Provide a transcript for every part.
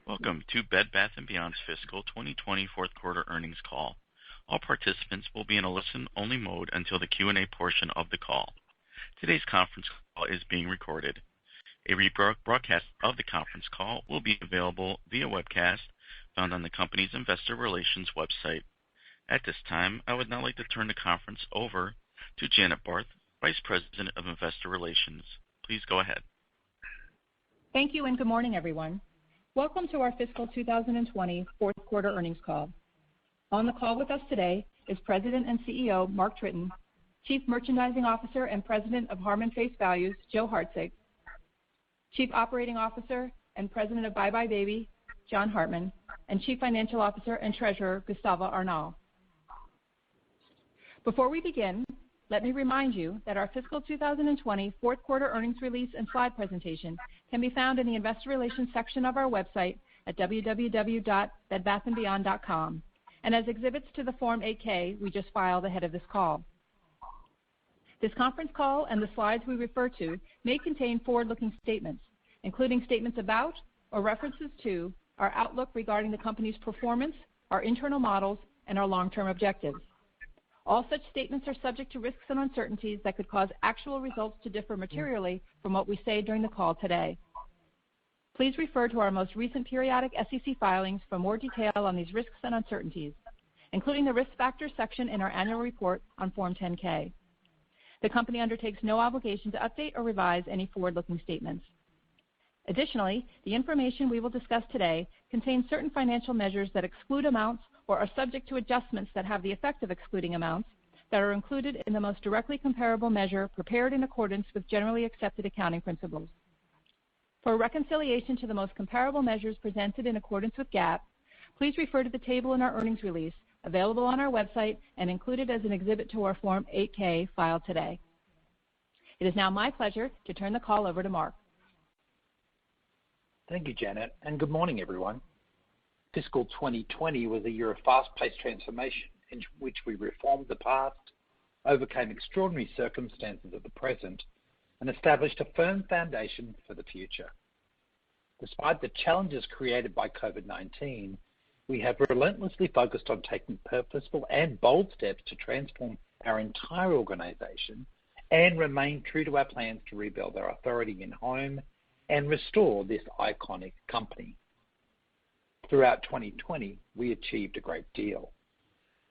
Welcome to Bed Bath & Beyond's Fiscal 2020 fourth quarter earnings call. All participants will be in a listen-only mode until the Q&A portion of the call. Today's conference call is being recorded. A rebroadcast of the conference call will be available via webcast found on the company's investor relations website. At this time, I would now like to turn the conference over to Janet Barth, Vice President of Investor Relations. Please go ahead. Thank you and good morning, everyone. Welcome to our fiscal 2020 fourth quarter earnings call. On the call with us today is President and CEO Mark Tritton, Chief Merchandising Officer and President of Harmon Face Values, Joe Hartzig, Chief Operating Officer and President of BBBY Baby, John Hartman, and Chief Financial Officer and Treasurer, Gustavo Arnal. Before we begin, let me remind you that our fiscal 2020 fourth quarter earnings release and slide presentation can be found in the investor relations section of our website at www.bedbathandbeyond.com and as exhibits to the Form 8-K we just filed ahead of this call. This conference call and the slides we refer to may contain forward-looking statements, including statements about or references to our outlook regarding the company's performance, our internal models, and our long-term objectives. All such statements are subject to risks and uncertainties that could cause actual results to differ materially from what we say during the call today. Please refer to our most recent periodic SEC filings for more detail on these risks and uncertainties, including the Risk Factors section in our annual report on Form 10-K. The company undertakes no obligation to update or revise any forward-looking statements. Additionally, the information we will discuss today contains certain financial measures that exclude amounts or are subject to adjustments that have the effect of excluding amounts that are included in the most directly comparable measure prepared in accordance with generally accepted accounting principles. For a reconciliation to the most comparable measures presented in accordance with GAAP, please refer to the table in our earnings release available on our website and included as an exhibit to our Form 8-K filed today. It is now my pleasure to turn the call over to Mark. Thank you, Janet, and good morning, everyone. Fiscal 2020 was a year of fast-paced transformation in which we reformed the past, overcame extraordinary circumstances of the present, and established a firm foundation for the future. Despite the challenges created by COVID-19, we have relentlessly focused on taking purposeful and bold steps to transform our entire organization and remain true to our plans to rebuild our authority in home and restore this iconic company. Throughout 2020, we achieved a great deal.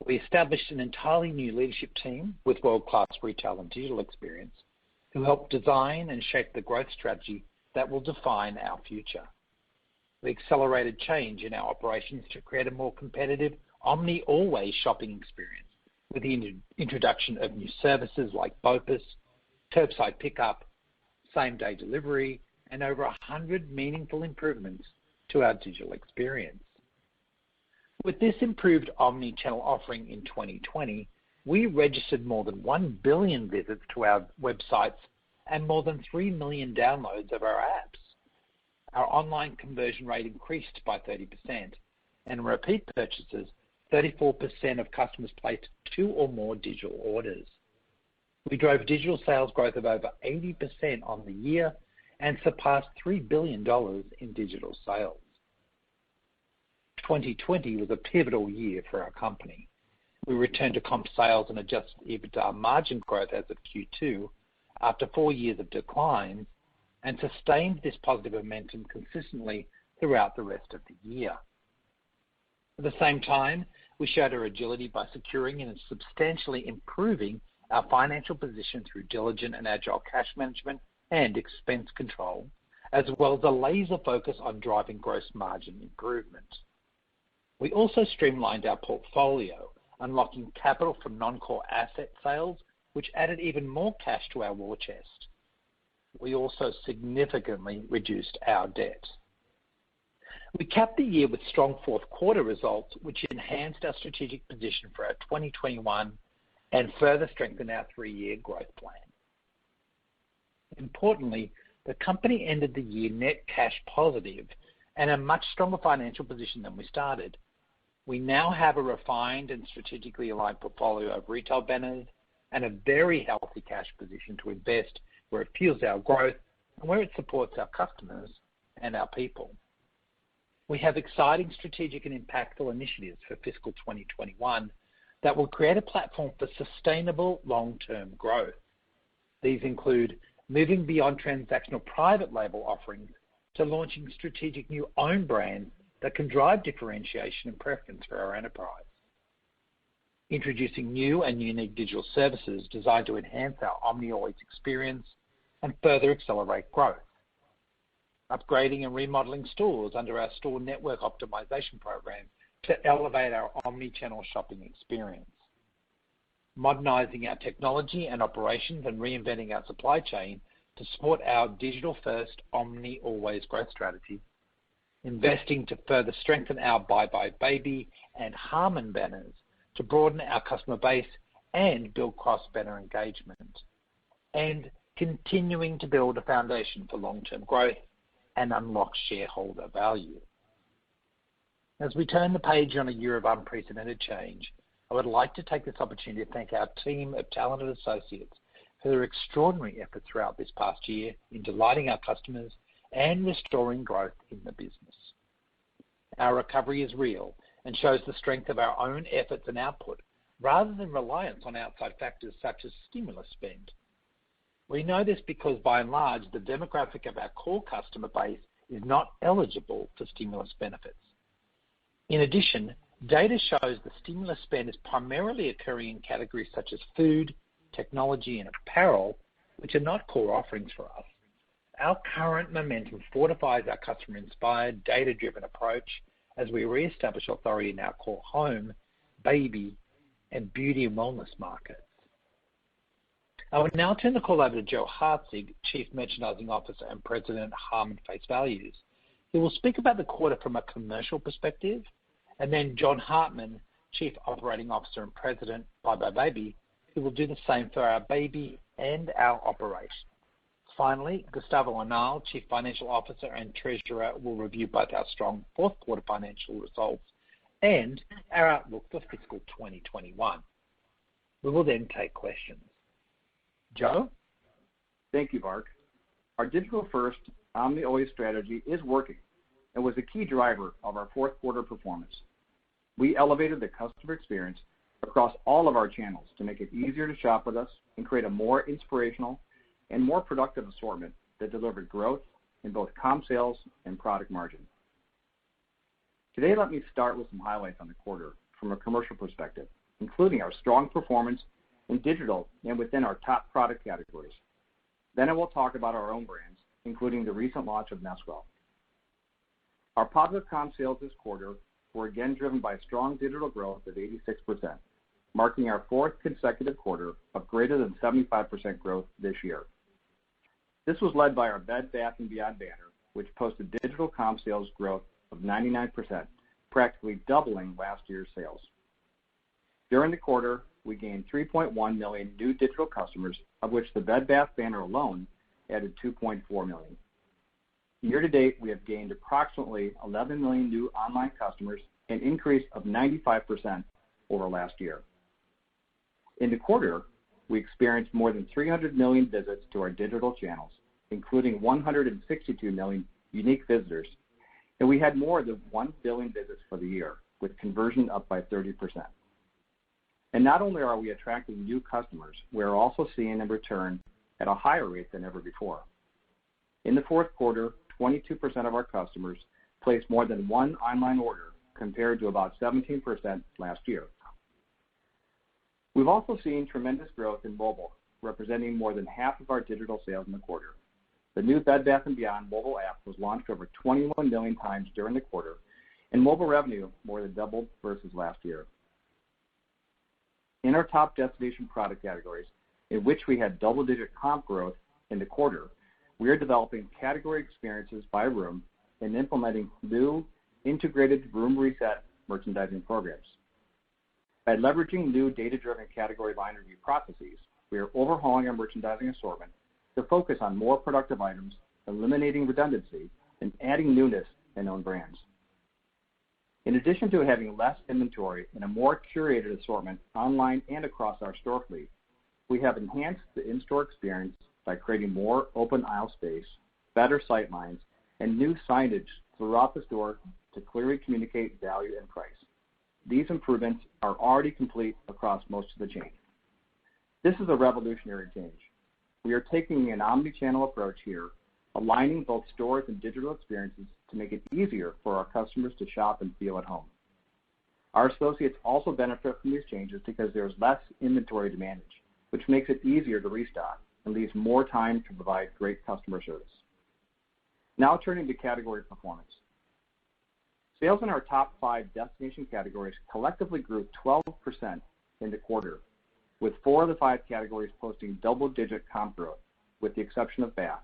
We established an entirely new leadership team with world-class retail and digital experience who helped design and shape the growth strategy that will define our future. We accelerated change in our operations to create a more competitive, omni-always shopping experience with the introduction of new services like BOPUS, curbside pickup, same-day delivery, and over 100 meaningful improvements to our digital experience. With this improved omni-channel offering in 2020, we registered more than 1 billion visits to our websites and more than 3 million downloads of our apps. Our online conversion rate increased by 30%, and repeat purchases, 34% of customers placed 2 or more digital orders. We drove digital sales growth of over 80% on the year and surpassed $3 billion in digital sales. 2020 was a pivotal year for our company. We returned to comp sales and adjusted Ebitda margin growth as of Q2 after 4 years of declines and sustained this positive momentum consistently throughout the rest of the year. At the same time, we showed our agility by securing and substantially improving our financial position through diligent and agile cash management and expense control, as well as a laser focus on driving gross margin improvement. We also streamlined our portfolio, unlocking capital from non-core asset sales, which added even more cash to our war chest. We also significantly reduced our debt. We capped the year with strong fourth quarter results, which enhanced our strategic position for our 2021 and further strengthened our 3-year growth plan. Importantly, the company ended the year net cash positive and a much stronger financial position than we started. We now have a refined and strategically aligned portfolio of retail banners and a very healthy cash position to invest where it fuels our growth and where it supports our customers and our people. We have exciting strategic and impactful initiatives for fiscal 2021 that will create a platform for sustainable long-term growth. These include moving beyond transactional private label offerings to launching strategic new own brands that can drive differentiation and preference for our enterprise. Introducing new and unique digital services designed to enhance our omni-always experience and further accelerate growth. Upgrading and remodeling stores under our store network optimization program to elevate our omni-channel shopping experience. Modernizing our technology and operations and reinventing our supply chain to support our digital-first omni-always growth strategy. Investing to further strengthen our BBBY and Harmon banners to broaden our customer base and build cross-banner engagement. And continuing to build a foundation for long-term growth and unlock shareholder value. As we turn the page on a year of unprecedented change, I would like to take this opportunity to thank our team of talented associates for their extraordinary efforts throughout this past year in delighting our customers and restoring growth in the business. Our recovery is real and shows the strength of our own efforts and output rather than reliance on outside factors such as stimulus spend. We know this because by and large, the demographic of our core customer base is not eligible for stimulus benefits. In addition, data shows the stimulus spend is primarily occurring in categories such as food, technology, and apparel, which are not core offerings for us. Our current momentum fortifies our customer-inspired, data-driven approach as we reestablish authority in our core home, baby, and beauty and wellness markets. I will now turn the call over to Joe Hartzig, Chief Merchandising Officer and President, Harmon Face Values. He will speak about the quarter from a commercial perspective, and then John Hartman, Chief Operating Officer and President, BBBY, who will do the same for our baby and our operation. Finally, Gustavo Arnal, Chief Financial Officer and Treasurer, will review both our strong fourth quarter financial results and our outlook for fiscal 2021. We will then take questions. Joe? Thank you, Mark. Our digital-first omni-always strategy is working and was a key driver of our fourth quarter performance. We elevated the customer experience across all of our channels to make it easier to shop with us and create a more inspirational and more productive assortment that delivered growth in both comp sales and product margin. Today, let me start with some highlights on the quarter from a commercial perspective, including our strong performance in digital and within our top product categories. Then I will talk about our own brands, including the recent launch of Nesquel. Our positive comp sales this quarter were again driven by strong digital growth of 86%, marking our fourth consecutive quarter of greater than 75% growth this year. This was led by our Bed Bath & Beyond banner, which posted digital comp sales growth of 99%, practically doubling last year's sales. During the quarter, we gained 3.1 million new digital customers, of which the Bed Bath banner alone added 2.4 million. Year to date, we have gained approximately 11 million new online customers, an increase of 95% over last year. In the quarter, we experienced more than 300 million visits to our digital channels, including 162 million unique visitors, and we had more than 1 billion visits for the year, with conversion up by 30%. And not only are we attracting new customers, we are also seeing them return at a higher rate than ever before. In the fourth quarter, 22% of our customers placed more than one online order, compared to about 17% last year. We've also seen tremendous growth in mobile, representing more than half of our digital sales in the quarter. The new Bed Bath & Beyond mobile app was launched over 21 million times during the quarter, and mobile revenue more than doubled versus last year. In our top destination product categories, in which we had double-digit comp growth in the quarter, we are developing category experiences by room and implementing new integrated room reset merchandising programs. By leveraging new data-driven category line review processes, we are overhauling our merchandising assortment to focus on more productive items, eliminating redundancy, and adding newness and own brands. In addition to having less inventory and a more curated assortment online and across our store fleet, we have enhanced the in-store experience by creating more open aisle space, better sight lines, and new signage throughout the store to clearly communicate value and price. These improvements are already complete across most of the chain. This is a revolutionary change. We are taking an omni-channel approach here, aligning both stores and digital experiences to make it easier for our customers to shop and feel at home. Our associates also benefit from these changes because there's less inventory to manage, which makes it easier to restock and leaves more time to provide great customer service. Now turning to category performance. Sales in our top 5 destination categories collectively grew 12% in the quarter, with 4 of the 5 categories posting double-digit comp growth, with the exception of bath.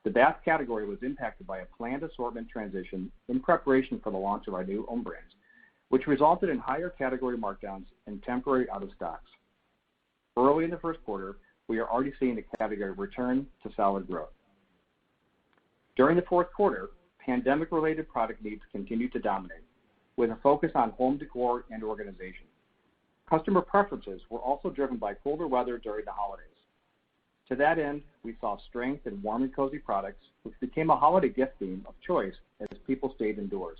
The bath category was impacted by a planned assortment transition in preparation for the launch of our new own brands, which resulted in higher category markdowns and temporary out-of-stocks. Early in the first quarter, we are already seeing the category return to solid growth. During the fourth quarter, pandemic-related product needs continued to dominate, with a focus on home decor and organization. Customer preferences were also driven by colder weather during the holidays. To that end, we saw strength in warm and cozy products, which became a holiday gift theme of choice as people stayed indoors.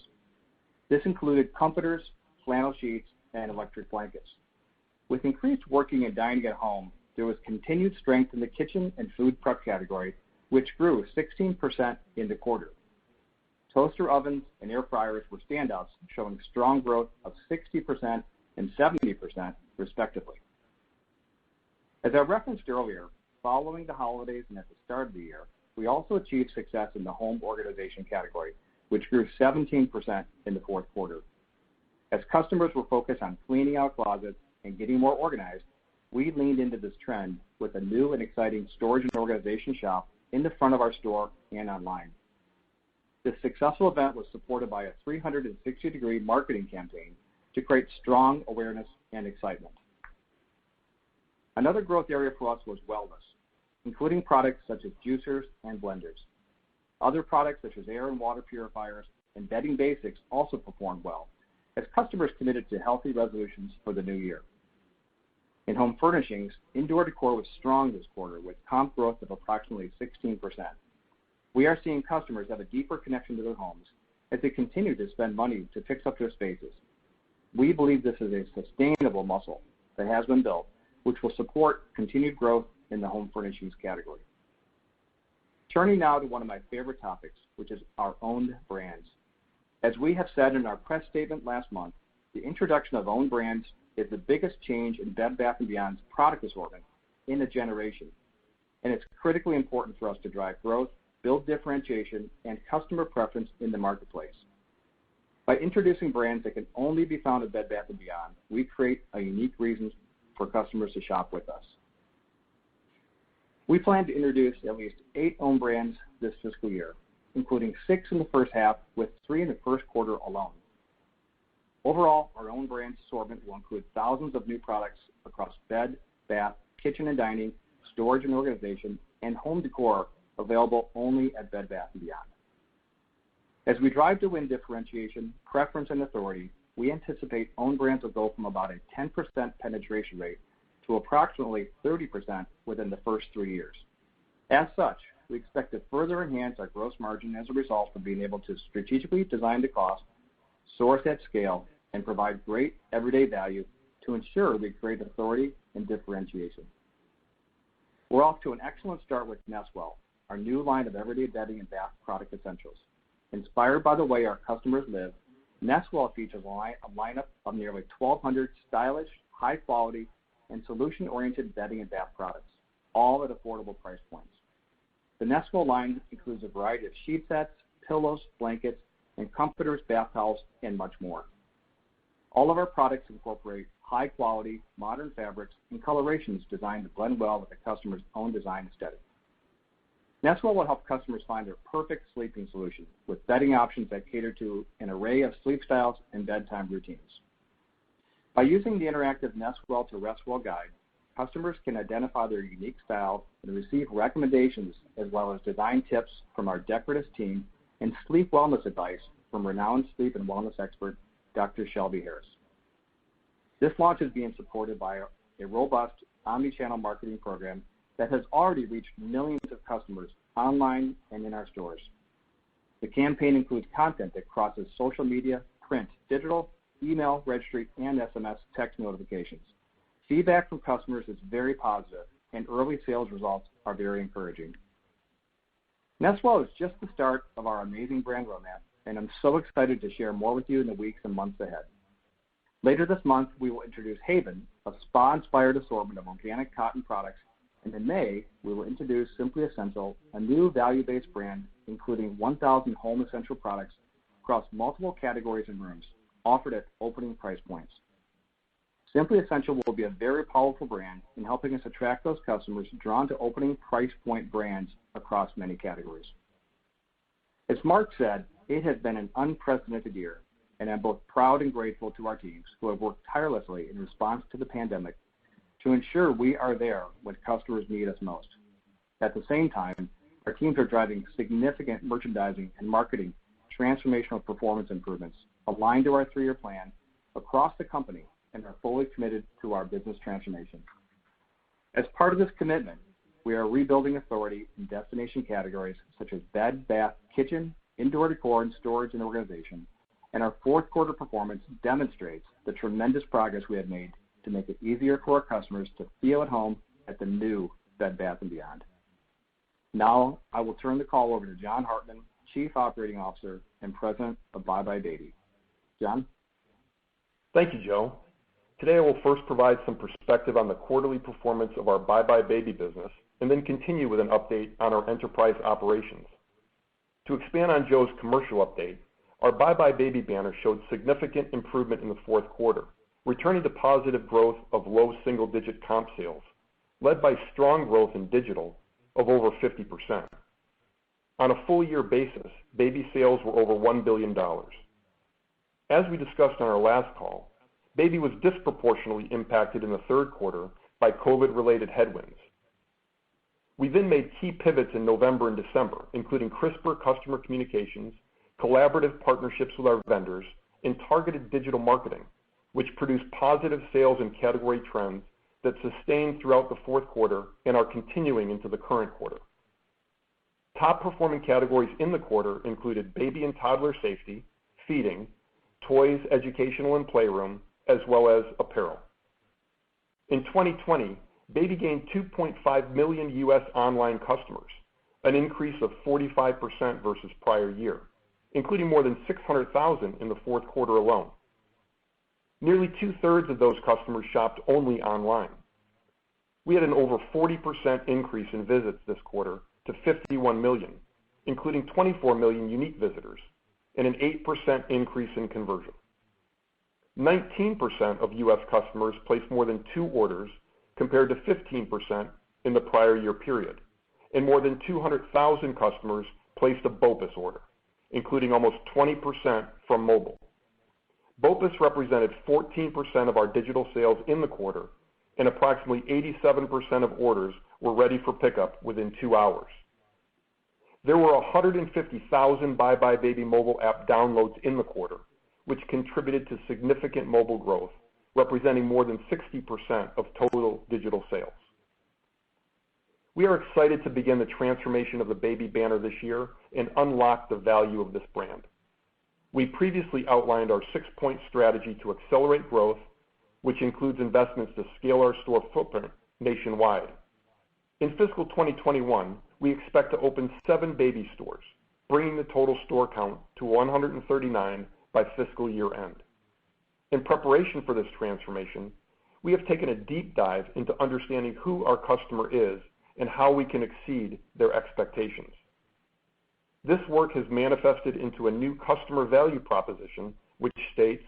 This included comforters, flannel sheets, and electric blankets. With increased working and dining at home, there was continued strength in the kitchen and food prep category, which grew 16% in the quarter. Toaster ovens and air fryers were standouts, showing strong growth of 60% and 70% respectively. As I referenced earlier, following the holidays and at the start of the year, we also achieved success in the home organization category, which grew 17% in the fourth quarter. As customers were focused on cleaning out closets and getting more organized, we leaned into this trend with a new and exciting storage and organization shop in the front of our store and online. This successful event was supported by a 360-degree marketing campaign to create strong awareness and excitement. Another growth area for us was wellness, including products such as juicers and blenders. Other products such as air and water purifiers and bedding basics also performed well, as customers committed to healthy resolutions for the new year. In home furnishings, indoor decor was strong this quarter with comp growth of approximately 16%. We are seeing customers have a deeper connection to their homes as they continue to spend money to fix up their spaces. We believe this is a sustainable muscle that has been built, which will support continued growth in the home furnishings category. Turning now to one of my favorite topics, which is our owned brands. As we have said in our press statement last month, the introduction of owned brands is the biggest change in Bed Bath & Beyond's product assortment in a generation, and it's critically important for us to drive growth, build differentiation, and customer preference in the marketplace. By introducing brands that can only be found at Bed Bath & Beyond, we create a unique reason for customers to shop with us. We plan to introduce at least 8 own brands this fiscal year, including 6 in the first half, with 3 in the first quarter alone. Overall, our own brands assortment will include thousands of new products across bed, bath, kitchen and dining, storage and organization, and home decor available only at Bed Bath & Beyond. As we drive to win differentiation, preference, and authority, we anticipate own brands will go from about a 10% penetration rate to approximately 30% within the first 3 years. As such, we expect to further enhance our gross margin as a result of being able to strategically design to cost, source at scale, and provide great everyday value to ensure we create authority and differentiation. We're off to an excellent start with Nestwell, our new line of everyday bedding and bath product essentials. Inspired by the way our customers live, Nestwell features a lineup of nearly 1,200 stylish, high-quality, and solution-oriented bedding and bath products, all at affordable price points. The Nestwell line includes a variety of sheet sets, pillows, blankets, and comforters, bath towels, and much more. All of our products incorporate high-quality, modern fabrics and colorations designed to blend well with the customer's own design aesthetic. Nestwell will help customers find their perfect sleeping solution with bedding options that cater to an array of sleep styles and bedtime routines. By using the interactive Nestwell to Restwell guide, customers can identify their unique style and receive recommendations as well as design tips from our decorative team and sleep wellness advice from renowned sleep and wellness expert Dr. Shelby Harris. This launch is being supported by a robust omni-channel marketing program that has already reached millions of customers online and in our stores. The campaign includes content that crosses social media, print, digital, email, registry, and SMS text notifications. Feedback from customers is very positive, and early sales results are very encouraging. Nestwell is just the start of our amazing brand roadmap, and I'm so excited to share more with you in the weeks and months ahead. Later this month, we will introduce Haven, a spa-inspired assortment of organic cotton products, and in May, we will introduce Simply Essential, a new value-based brand including 1,000 home essential products across multiple categories and rooms, offered at opening price points. Simply Essential will be a very powerful brand in helping us attract those customers drawn to opening price point brands across many categories. As Mark said, it has been an unprecedented year, and I'm both proud and grateful to our teams who have worked tirelessly in response to the pandemic to ensure we are there when customers need us most. At the same time, our teams are driving significant merchandising and marketing transformational performance improvements aligned to our 3-year plan across the company and are fully committed to our business transformation. As part of this commitment, we are rebuilding authority in destination categories such as bed, bath, kitchen, indoor decor, and storage and organization, and our fourth quarter performance demonstrates the tremendous progress we have made to make it easier for our customers to feel at home at the new Bed Bath & Beyond. Now, I will turn the call over to John Hartman, Chief Operating Officer and President of buybuy BABY. John? Thank you, Joe. Today I will first provide some perspective on the quarterly performance of our buybuy BABY business and then continue with an update on our enterprise operations. To expand on Joe's commercial update, our buybuy BABY banner showed significant improvement in the fourth quarter, returning to positive growth of low single-digit comp sales, led by strong growth in digital of over 50%. On a full-year basis, baby sales were over $1 billion. As we discussed on our last call, baby was disproportionately impacted in the third quarter by COVID-related headwinds. We then made key pivots in November and December, including crisper customer communications, collaborative partnerships with our vendors, and targeted digital marketing, which produced positive sales and category trends that sustained throughout the fourth quarter and are continuing into the current quarter. Top performing categories in the quarter included baby and toddler safety, feeding, toys, educational and playroom, as well as apparel. In 2020, baby gained 2.5 million U.S. online customers, an increase of 45% versus prior year, including more than 600,000 in the fourth quarter alone. Nearly 2/3 of those customers shopped only online. We had an over 40% increase in visits this quarter to 51 million, including 24 million unique visitors, and an 8% increase in conversion. 19% of U.S. customers placed more than 2 orders compared to 15% in the prior year period, and more than 200,000 customers placed a BOPUS order, including almost 20% from mobile. BOPUS represented 14% of our digital sales in the quarter, and approximately 87% of orders were ready for pickup within 2 hours. There were 150,000 buybuy BABY mobile app downloads in the quarter, which contributed to significant mobile growth, representing more than 60% of total digital sales. We are excited to begin the transformation of the baby banner this year and unlock the value of this brand. We previously outlined our 6-point strategy to accelerate growth, which includes investments to scale our store footprint nationwide. In fiscal 2021, we expect to open 7 baby stores, bringing the total store count to 139 by fiscal year end. In preparation for this transformation, we have taken a deep dive into understanding who our customer is and how we can exceed their expectations. This work has manifested into a new customer value proposition, which states,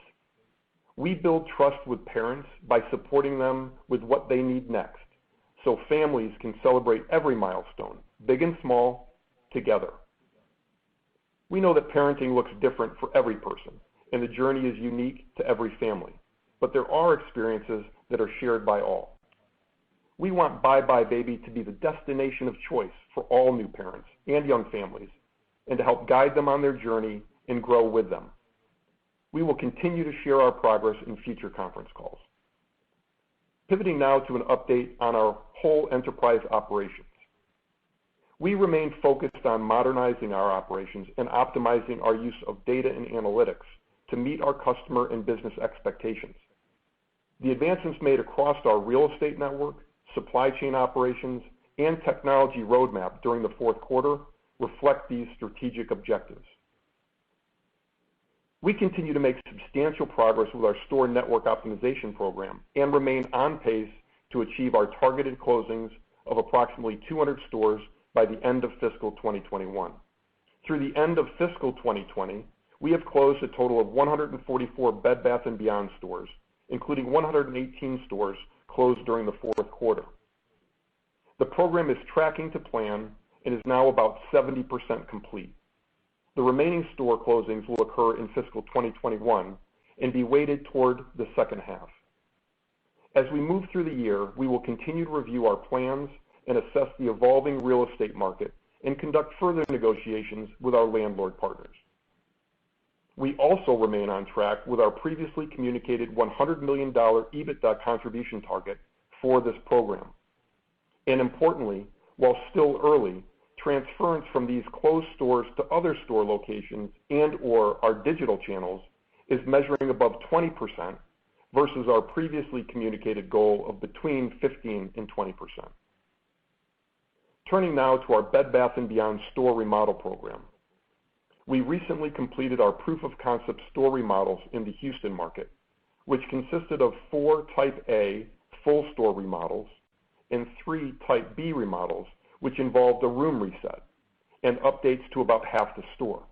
"We build trust with parents by supporting them with what they need next, so families can celebrate every milestone, big and small, together." We know that parenting looks different for every person, and the journey is unique to every family, but there are experiences that are shared by all. We want buybuy BABY to be the destination of choice for all new parents and young families, and to help guide them on their journey and grow with them. We will continue to share our progress in future conference calls. Pivoting now to an update on our whole enterprise operations. We remain focused on modernizing our operations and optimizing our use of data and analytics to meet our customer and business expectations. The advancements made across our real estate network, supply chain operations, and technology roadmap during the fourth quarter reflect these strategic objectives. We continue to make substantial progress with our store network optimization program and remain on pace to achieve our targeted closings of approximately 200 stores by the end of fiscal 2021. Through the end of fiscal 2020, we have closed a total of 144 Bed Bath & Beyond stores, including 118 stores closed during the fourth quarter. The program is tracking to plan and is now about 70% complete. The remaining store closings will occur in fiscal 2021 and be weighted toward the second half. As we move through the year, we will continue to review our plans and assess the evolving real estate market and conduct further negotiations with our landlord partners. We also remain on track with our previously communicated $100 million Ebitda contribution target for this program. And importantly, while still early, transference from these closed stores to other store locations and/or our digital channels is measuring above 20% versus our previously communicated goal of between 15 and 20%. Turning now to our Bed Bath & Beyond store remodel program. We recently completed our proof of concept store remodels in the Houston market, which consisted of 4 Type A full store remodels and 3 Type B remodels, which involved a room reset and updates to about half the store.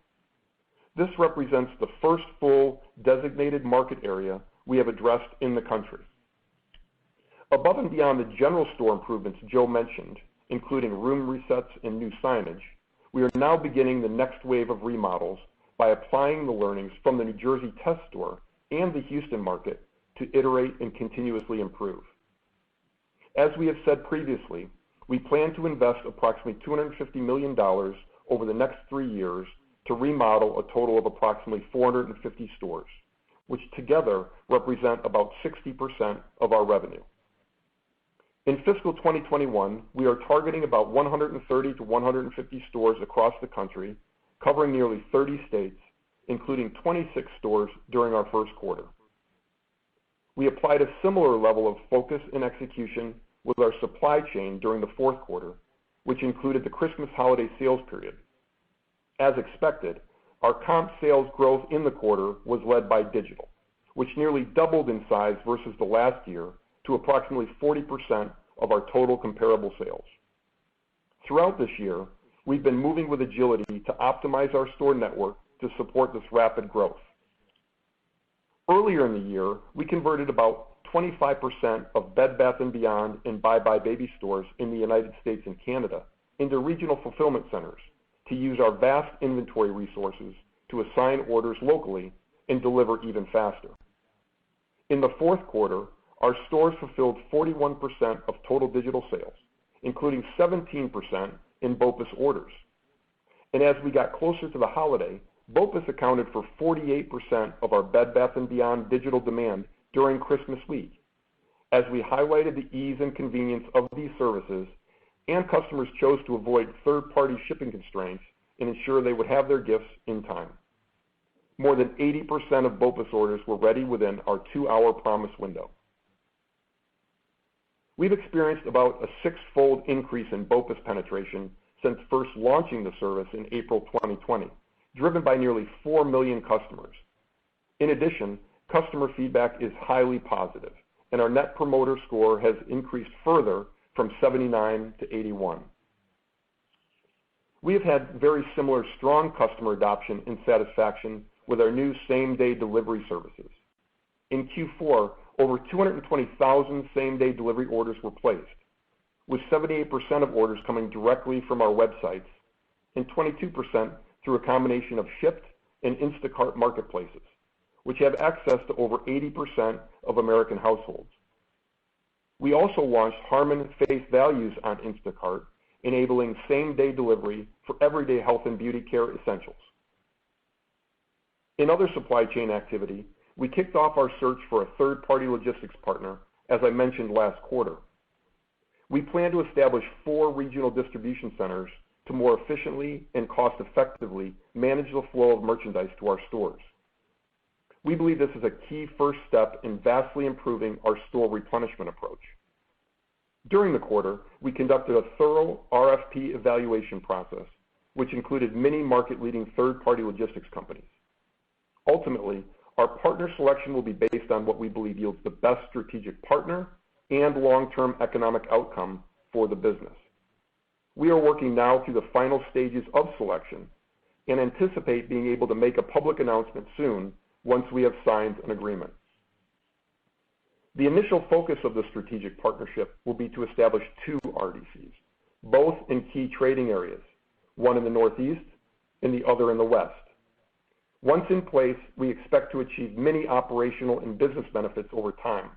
This represents the first full designated market area we have addressed in the country. Above and beyond the general store improvements Joe mentioned, including room resets and new signage, we are now beginning the next wave of remodels by applying the learnings from the New Jersey test store and the Houston market to iterate and continuously improve. As we have said previously, we plan to invest approximately $250 million over the next 3 years to remodel a total of approximately 450 stores, which together represent about 60% of our revenue. In fiscal 2021, we are targeting about 130 to 150 stores across the country, covering nearly 30 states, including 26 stores during our first quarter. We applied a similar level of focus and execution with our supply chain during the fourth quarter, which included the Christmas holiday sales period. As expected, our comp sales growth in the quarter was led by digital, which nearly doubled in size versus the last year to approximately 40% of our total comparable sales. Throughout this year, we've been moving with agility to optimize our store network to support this rapid growth. Earlier in the year, we converted about 25% of Bed Bath & Beyond and buybuy BABY stores in the United States and Canada into regional fulfillment centers to use our vast inventory resources to assign orders locally and deliver even faster. In the fourth quarter, our stores fulfilled 41% of total digital sales, including 17% in BOPUS orders. And as we got closer to the holiday, BOPUS accounted for 48% of our Bed Bath & Beyond digital demand during Christmas week, as we highlighted the ease and convenience of these services, and customers chose to avoid third-party shipping constraints and ensure they would have their gifts in time. More than 80% of BOPUS orders were ready within our 2-hour promise window. We've experienced about a 6-fold increase in BOPUS penetration since first launching the service in April 2020, driven by nearly 4 million customers. In addition, customer feedback is highly positive, and our Net Promoter Score has increased further from 79 to 81. We have had very similar strong customer adoption and satisfaction with our new same-day delivery services. In Q4, over 220,000 same-day delivery orders were placed, with 78% of orders coming directly from our websites and 22% through a combination of Shipt and Instacart marketplaces, which have access to over 80% of American households. We also launched Harmon Face Values on Instacart, enabling same-day delivery for everyday health and beauty care essentials. In other supply chain activity, we kicked off our search for a third-party logistics partner, as I mentioned last quarter. We plan to establish 4 regional distribution centers to more efficiently and cost-effectively manage the flow of merchandise to our stores. We believe this is a key first step in vastly improving our store replenishment approach. During the quarter, we conducted a thorough RFP evaluation process, which included many market-leading third-party logistics companies. Ultimately, our partner selection will be based on what we believe yields the best strategic partner and long-term economic outcome for the business. We are working now through the final stages of selection and anticipate being able to make a public announcement soon once we have signed an agreement. The initial focus of the strategic partnership will be to establish 2 RDCs, both in key trading areas, one in the Northeast and the other in the West. Once in place, we expect to achieve many operational and business benefits over time,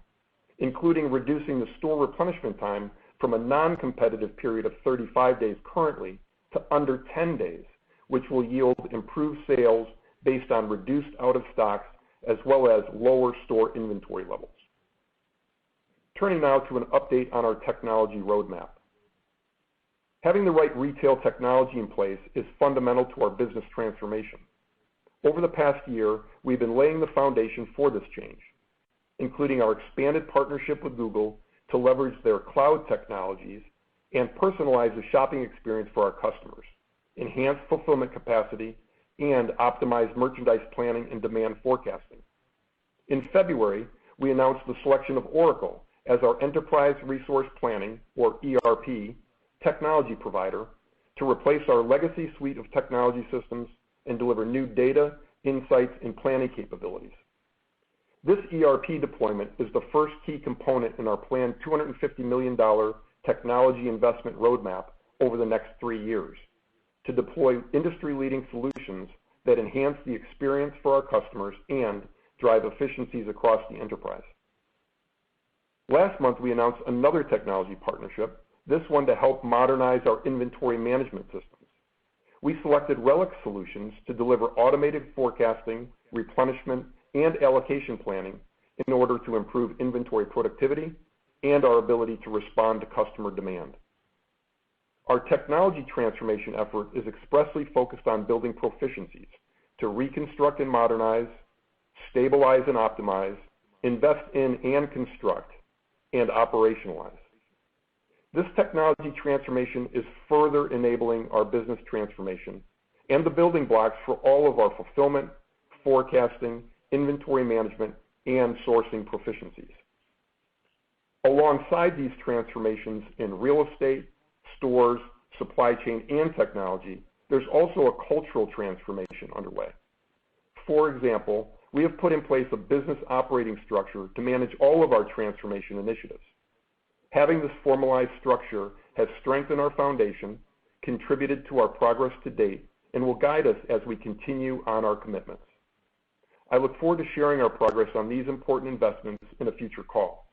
including reducing the store replenishment time from a non-competitive period of 35 days currently to under 10 days, which will yield improved sales based on reduced out-of-stocks as well as lower store inventory levels. Turning now to an update on our technology roadmap. Having the right retail technology in place is fundamental to our business transformation. Over the past year, we've been laying the foundation for this change, including our expanded partnership with Google to leverage their cloud technologies and personalize the shopping experience for our customers, enhance fulfillment capacity, and optimize merchandise planning and demand forecasting. In February, we announced the selection of Oracle as our Enterprise Resource Planning, or ERP, technology provider to replace our legacy suite of technology systems and deliver new data, insights, and planning capabilities. This ERP deployment is the first key component in our planned $250 million technology investment roadmap over the next 3 years to deploy industry-leading solutions that enhance the experience for our customers and drive efficiencies across the enterprise. Last month, we announced another technology partnership, this one to help modernize our inventory management systems. We selected Relic Solutions to deliver automated forecasting, replenishment, and allocation planning in order to improve inventory productivity and our ability to respond to customer demand. Our technology transformation effort is expressly focused on building proficiencies to reconstruct and modernize, stabilize and optimize, invest in and construct, and operationalize. This technology transformation is further enabling our business transformation and the building blocks for all of our fulfillment, forecasting, inventory management, and sourcing proficiencies. Alongside these transformations in real estate, stores, supply chain, and technology, there's also a cultural transformation underway. For example, we have put in place a business operating structure to manage all of our transformation initiatives. Having this formalized structure has strengthened our foundation, contributed to our progress to date, and will guide us as we continue on our commitments. I look forward to sharing our progress on these important investments in a future call.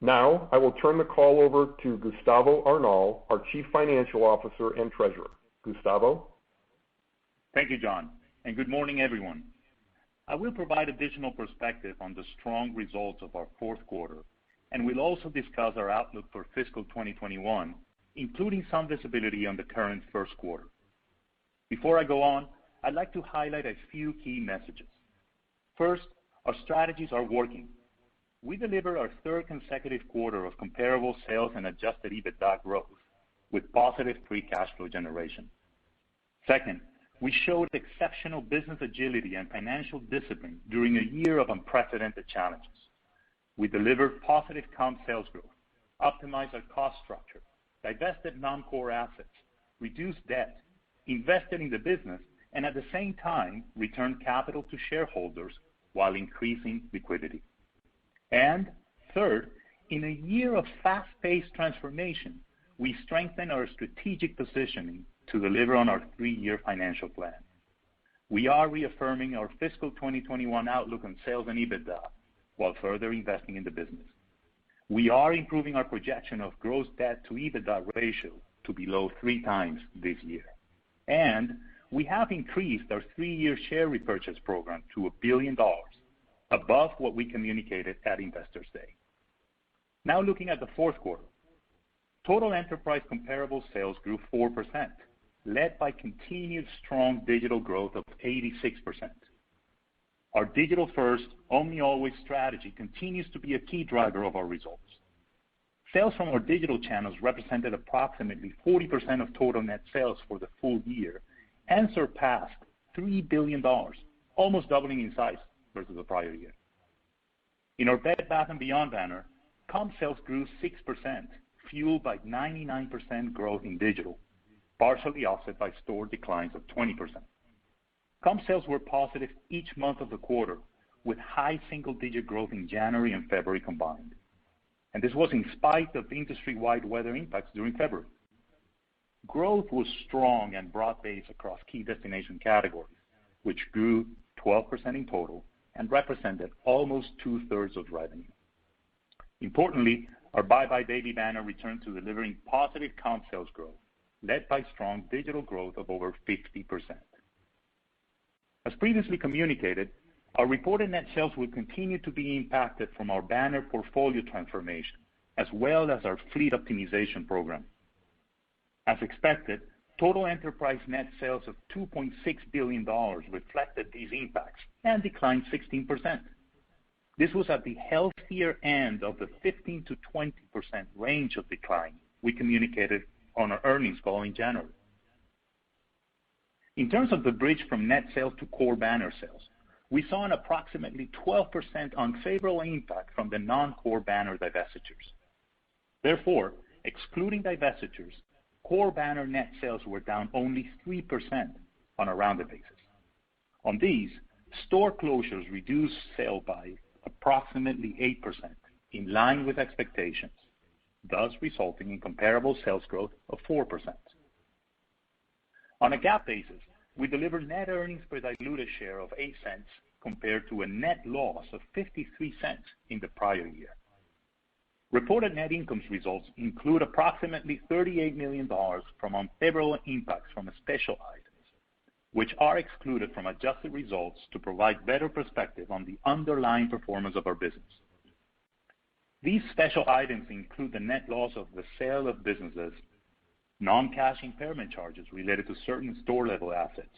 Now, I will turn the call over to Gustavo Arnal, our Chief Financial Officer and Treasurer. Gustavo? Thank you, John, and good morning, everyone. I will provide additional perspective on the strong results of our fourth quarter, and we'll also discuss our outlook for fiscal 2021, including some visibility on the current first quarter. Before I go on, I'd like to highlight a few key messages. First, our strategies are working. We delivered our third consecutive quarter of comparable sales and adjusted Ebitda growth with positive free cash flow generation. Second, we showed exceptional business agility and financial discipline during a year of unprecedented challenges. We delivered positive comp sales growth, optimized our cost structure, divested non-core assets, reduced debt, invested in the business, and at the same time returned capital to shareholders while increasing liquidity. And third, in a year of fast-paced transformation, we strengthened our strategic positioning to deliver on our 3-year financial plan. We are reaffirming our fiscal 2021 outlook on sales and Ebitda while further investing in the business. We are improving our projection of gross debt to Ebitda ratio to below 3 times this year. And we have increased our 3-year share repurchase program to $1 billion, above what we communicated at Investors Day. Now looking at the fourth quarter. Total enterprise comparable sales grew 4%, led by continued strong digital growth of 86%. Our digital-first, omni-always strategy continues to be a key driver of our results. Sales from our digital channels represented approximately 40% of total net sales for the full year and surpassed $3 billion, almost doubling in size versus the prior year. In our Bed Bath & Beyond banner, comp sales grew 6%, fueled by 99% growth in digital, partially offset by store declines of 20%. Comp sales were positive each month of the quarter, with high single-digit growth in January and February combined. And this was in spite of industry-wide weather impacts during February. Growth was strong and broad-based across key destination categories, which grew 12% in total and represented almost two-thirds of revenue. Importantly, our buybuy BABY banner returned to delivering positive comp sales growth, led by strong digital growth of over 50%. As previously communicated, our reported net sales will continue to be impacted from our banner portfolio transformation, as well as our fleet optimization program. As expected, total enterprise net sales of $2.6 billion reflected these impacts and declined 16%. This was at the healthier end of the 15 to 20% range of decline we communicated on our earnings call in January. In terms of the bridge from net sales to core banner sales, we saw an approximately 12% unfavorable impact from the non-core banner divestitures. Therefore, excluding divestitures, core banner net sales were down only 3% on a rounded basis. On these, store closures reduced sales by approximately 8%, in line with expectations, thus resulting in comparable sales growth of 4%. On a GAAP basis, we delivered net earnings per diluted share of 8 cents compared to a net loss of 53 cents in the prior year. Reported net income's results include approximately $38 million from unfavorable impacts from special items, which are excluded from adjusted results to provide better perspective on the underlying performance of our business. These special items include the net loss of the sale of businesses, non-cash impairment charges related to certain store-level assets,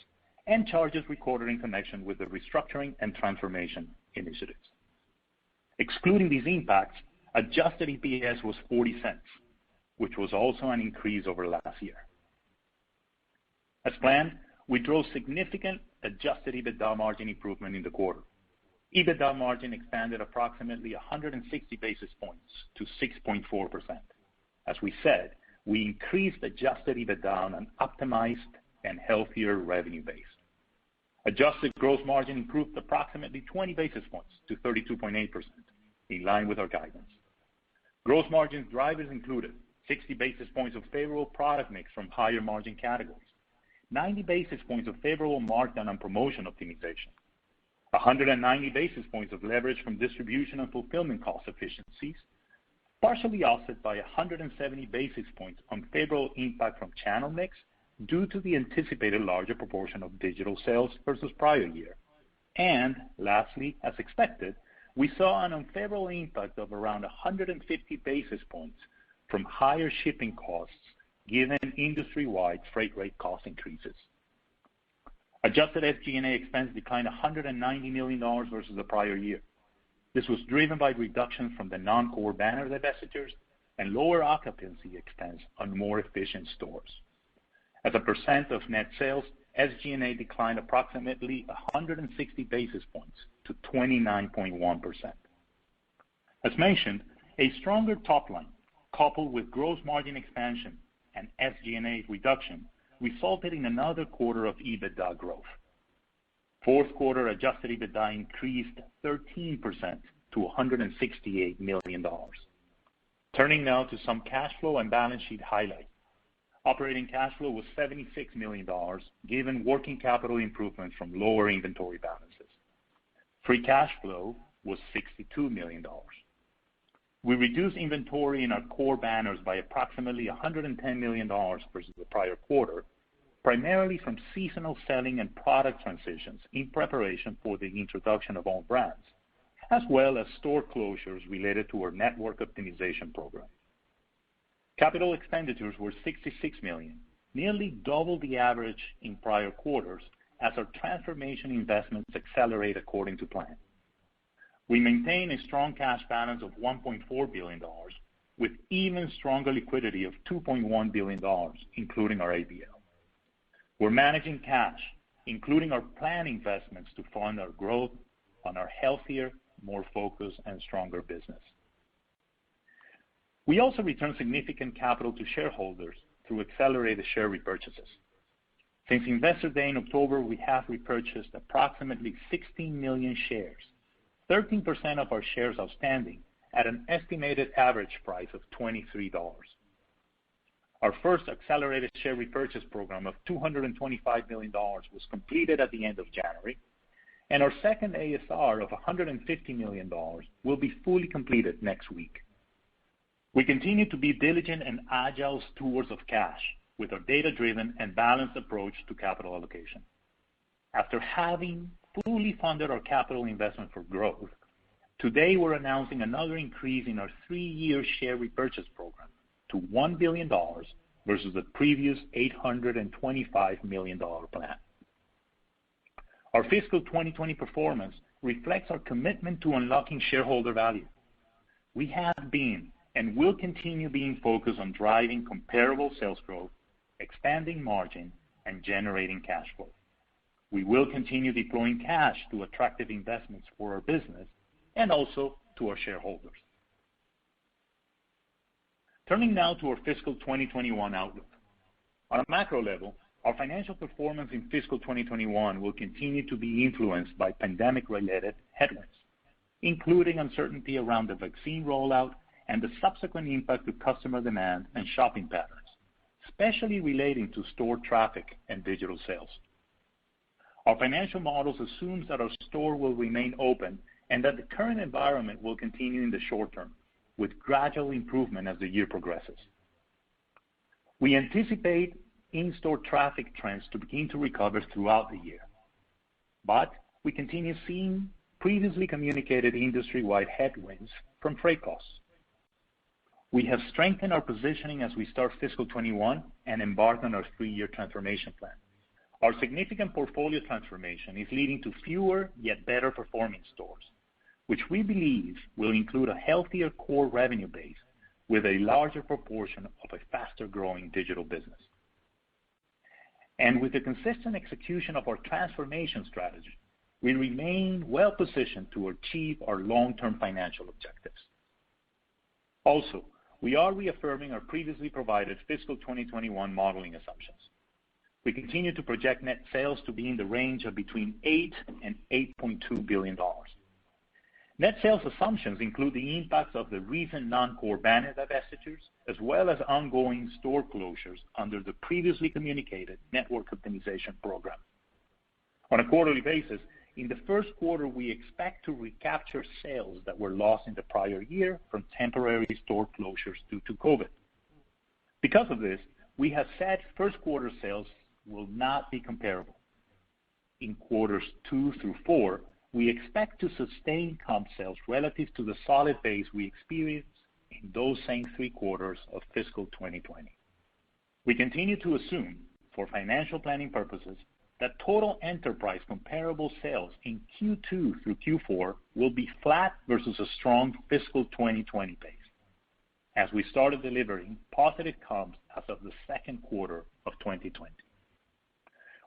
and charges recorded in connection with the restructuring and transformation initiatives. Excluding these impacts, adjusted EPS was 40 cents, which was also an increase over last year. As planned, we drove significant adjusted Ebitda margin improvement in the quarter. Ebitda margin expanded approximately 160 basis points to 6.4%. As we said, we increased adjusted Ebitda on an optimized and healthier revenue base. Adjusted gross margin improved approximately 20 basis points to 32.8%, in line with our guidance. Gross margin drivers included 60 basis points of favorable product mix from higher margin categories, 90 basis points of favorable markdown and promotion optimization, 190 basis points of leverage from distribution and fulfillment cost efficiencies, partially offset by 170 basis points unfavorable impact from channel mix due to the anticipated larger proportion of digital sales versus prior year. And lastly, as expected, we saw an unfavorable impact of around 150 basis points from higher shipping costs given industry-wide freight rate cost increases. Adjusted SG&A expense declined $190 million versus the prior year. This was driven by reductions from the non-core banner divestitures and lower occupancy expense on more efficient stores. As a percent of net sales, SG&A declined approximately 160 basis points to 29.1%. As mentioned, a stronger top line, coupled with gross margin expansion and SG&A reduction, resulted in another quarter of Ebitda growth. Fourth quarter adjusted Ebitda increased 13% to $168 million. Turning now to some cash flow and balance sheet highlights. Operating cash flow was $76 million, given working capital improvements from lower inventory balances. Free cash flow was $62 million. We reduced inventory in our core banners by approximately $110 million versus the prior quarter, primarily from seasonal selling and product transitions in preparation for the introduction of own brands, as well as store closures related to our network optimization program. Capital expenditures were $66 million, nearly double the average in prior quarters as our transformation investments accelerate according to plan. We maintain a strong cash balance of $1.4 billion, with even stronger liquidity of $2.1 billion, including our ABL. We're managing cash, including our planned investments to fund our growth on our healthier, more focused, and stronger business. We also return significant capital to shareholders through accelerated share repurchases. Since Investor Day in October, we have repurchased approximately 16 million shares, 13% of our shares outstanding, at an estimated average price of $23. Our first accelerated share repurchase program of $225 million was completed at the end of January, and our second ASR of $150 million will be fully completed next week. We continue to be diligent and agile stewards of cash with our data-driven and balanced approach to capital allocation. After having fully funded our capital investment for growth, today we're announcing another increase in our 3-year share repurchase program to $1 billion versus the previous $825 million plan. Our fiscal 2020 performance reflects our commitment to unlocking shareholder value. We have been and will continue being focused on driving comparable sales growth, expanding margin, and generating cash flow. We will continue deploying cash to attractive investments for our business and also to our shareholders. Turning now to our fiscal 2021 outlook. On a macro level, our financial performance in fiscal 2021 will continue to be influenced by pandemic-related headwinds, including uncertainty around the vaccine rollout and the subsequent impact to customer demand and shopping patterns, especially relating to store traffic and digital sales. Our financial models assumes that our store will remain open and that the current environment will continue in the short term, with gradual improvement as the year progresses. We anticipate in-store traffic trends to begin to recover throughout the year, but we continue seeing previously communicated industry-wide headwinds from freight costs. We have strengthened our positioning as we start fiscal 21 and embark on our 3-year transformation plan. Our significant portfolio transformation is leading to fewer yet better performing stores, which we believe will include a healthier core revenue base with a larger proportion of a faster growing digital business. And with the consistent execution of our transformation strategy, we remain well positioned to achieve our long-term financial objectives. Also, we are reaffirming our previously provided fiscal 2021 modeling assumptions. We continue to project net sales to be in the range of between $8 and $8.2 billion. Net sales assumptions include the impacts of the recent non-core banner divestitures, as well as ongoing store closures under the previously communicated network optimization program. On a quarterly basis, in the first quarter, we expect to recapture sales that were lost in the prior year from temporary store closures due to COVID. Because of this, we have said first quarter sales will not be comparable. In quarters 2 through 4, we expect to sustain comp sales relative to the solid base we experienced in those same 3 quarters of fiscal 2020. We continue to assume, for financial planning purposes, that total enterprise comparable sales in Q2 through Q4 will be flat versus a strong fiscal 2020 base, as we started delivering positive comps as of the second quarter of 2020.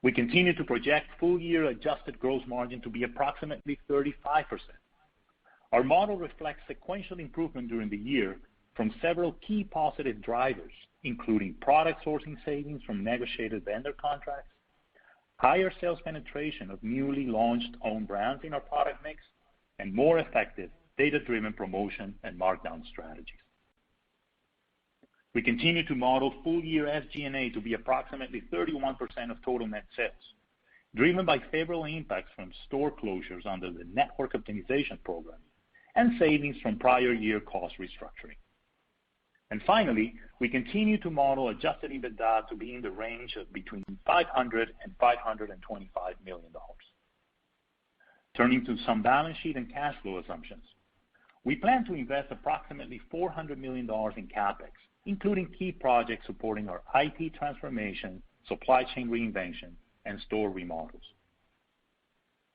We continue to project full-year adjusted gross margin to be approximately 35%. Our model reflects sequential improvement during the year from several key positive drivers, including product sourcing savings from negotiated vendor contracts, higher sales penetration of newly launched own brands in our product mix, and more effective data-driven promotion and markdown strategies. We continue to model full-year SG&A to be approximately 31% of total net sales, driven by favorable impacts from store closures under the network optimization program and savings from prior year cost restructuring. And finally, we continue to model adjusted Ebitda to be in the range of between $500 and $525 million. Turning to some balance sheet and cash flow assumptions. We plan to invest approximately $400 million in CapEx, including key projects supporting our IT transformation, supply chain reinvention, and store remodels.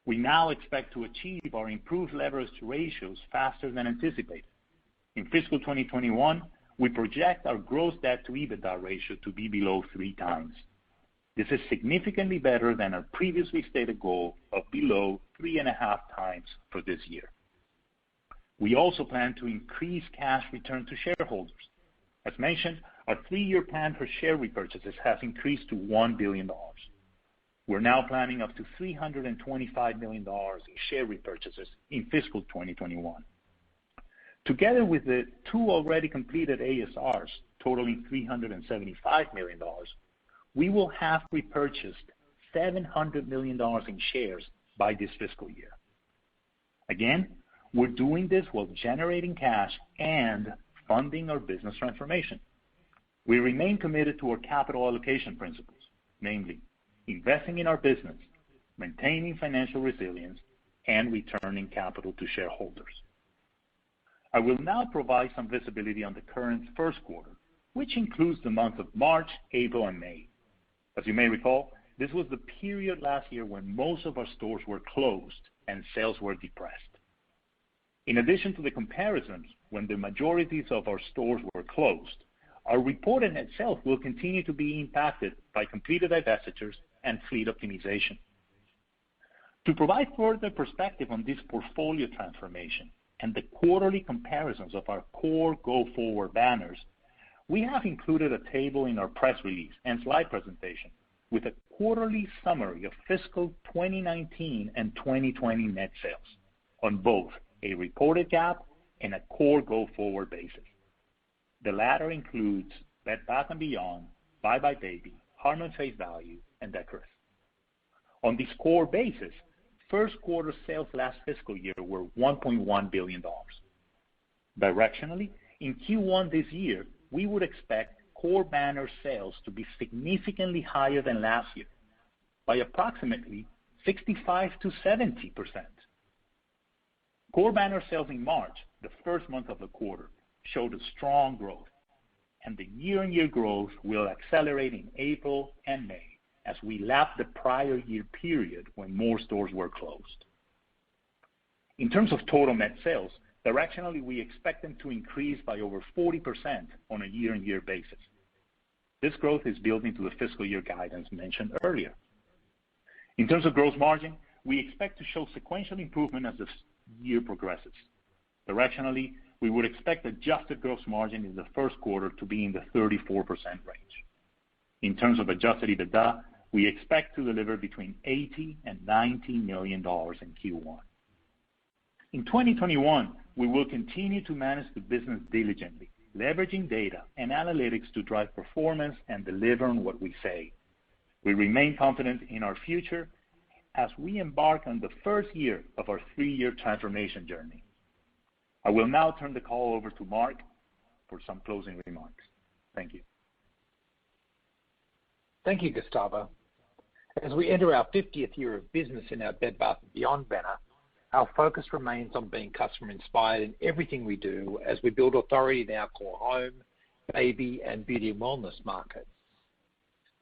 We now expect to achieve our improved leverage ratios faster than anticipated. In fiscal 2021, we project our gross debt to EBITDA ratio to be below 3 times. This is significantly better than our previously stated goal of below 3.5 times for this year. We also plan to increase cash return to shareholders. As mentioned, our 3-year plan for share repurchases has increased to $1 billion. We're now planning up to $325 million in share repurchases in fiscal 2021. Together with the 2 already completed ASRs totaling $375 million, we will have repurchased $700 million in shares by this fiscal year. Again, we're doing this while generating cash and funding our business transformation. We remain committed to our capital allocation principles, namely investing in our business, maintaining financial resilience, and returning capital to shareholders. I will now provide some visibility on the current first quarter, which includes the months of March, April, and May. As you may recall, this was the period last year when most of our stores were closed and sales were depressed. In addition to the comparisons when the majority of our stores were closed, our reported net sales will continue to be impacted by completed divestitures and fleet optimization. To provide further perspective on this portfolio transformation and the quarterly comparisons of our core go-forward banners, we have included a table in our press release and slide presentation with a quarterly summary of fiscal 2019 and 2020 net sales on both a reported GAAP and a core go-forward basis. The latter includes Bed Bath & Beyond, buybuy BABY, Harmon Face Value, and Decorist. On this core basis, first quarter sales last fiscal year were $1.1 billion. Directionally, in Q1 this year, we would expect core banner sales to be significantly higher than last year by approximately 65 to 70%. Core banner sales in March, the first month of the quarter, showed a strong growth, and the year-on-year growth will accelerate in April and May as we lap the prior year period when more stores were closed. In terms of total net sales, directionally, we expect them to increase by over 40% on a year-on-year basis. This growth is built into the fiscal year guidance mentioned earlier. In terms of gross margin, we expect to show sequential improvement as the year progresses. Directionally, we would expect adjusted gross margin in the first quarter to be in the 34% range. In terms of adjusted EBITDA, we expect to deliver between $80 and $90 million in Q1. In 2021, we will continue to manage the business diligently, leveraging data and analytics to drive performance and deliver on what we say. We remain confident in our future as we embark on the first year of our 3-year transformation journey. I will now turn the call over to Mark for some closing remarks. Thank you. Thank you, Gustavo. As we enter our 50th year of business in our Bed Bath & Beyond banner, our focus remains on being customer-inspired in everything we do as we build authority in our core home, baby, and beauty and wellness markets.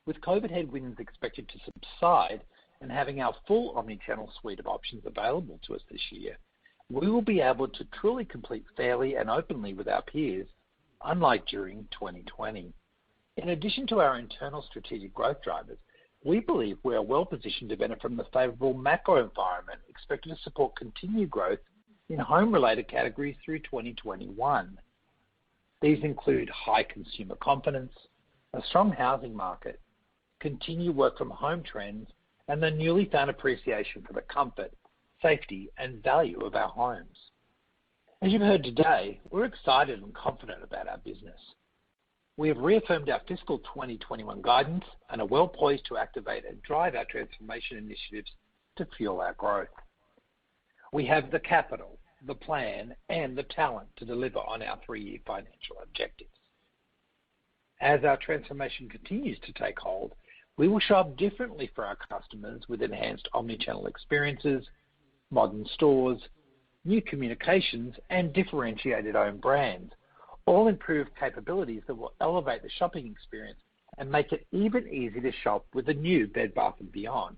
With COVID headwinds expected to subside and having our full omni-channel suite of options available to us this year, we will be able to truly compete fairly and openly with our peers, unlike during 2020. In addition to our internal strategic growth drivers, we believe we are well positioned to benefit from the favorable macro environment expected to support continued growth in home-related categories through 2021. These include high consumer confidence, a strong housing market, continued work from home trends, and the newly found appreciation for the comfort, safety, and value of our homes. As you've heard today, we're excited and confident about our business. We have reaffirmed our fiscal 2021 guidance and are well poised to activate and drive our transformation initiatives to fuel our growth. We have the capital, the plan, and the talent to deliver on our 3-year financial objectives. As our transformation continues to take hold, we will show up differently for our customers with enhanced omni-channel experiences, modern stores, new communications, and differentiated own brands, all improved capabilities that will elevate the shopping experience and make it even easier to shop with the new Bed Bath & Beyond.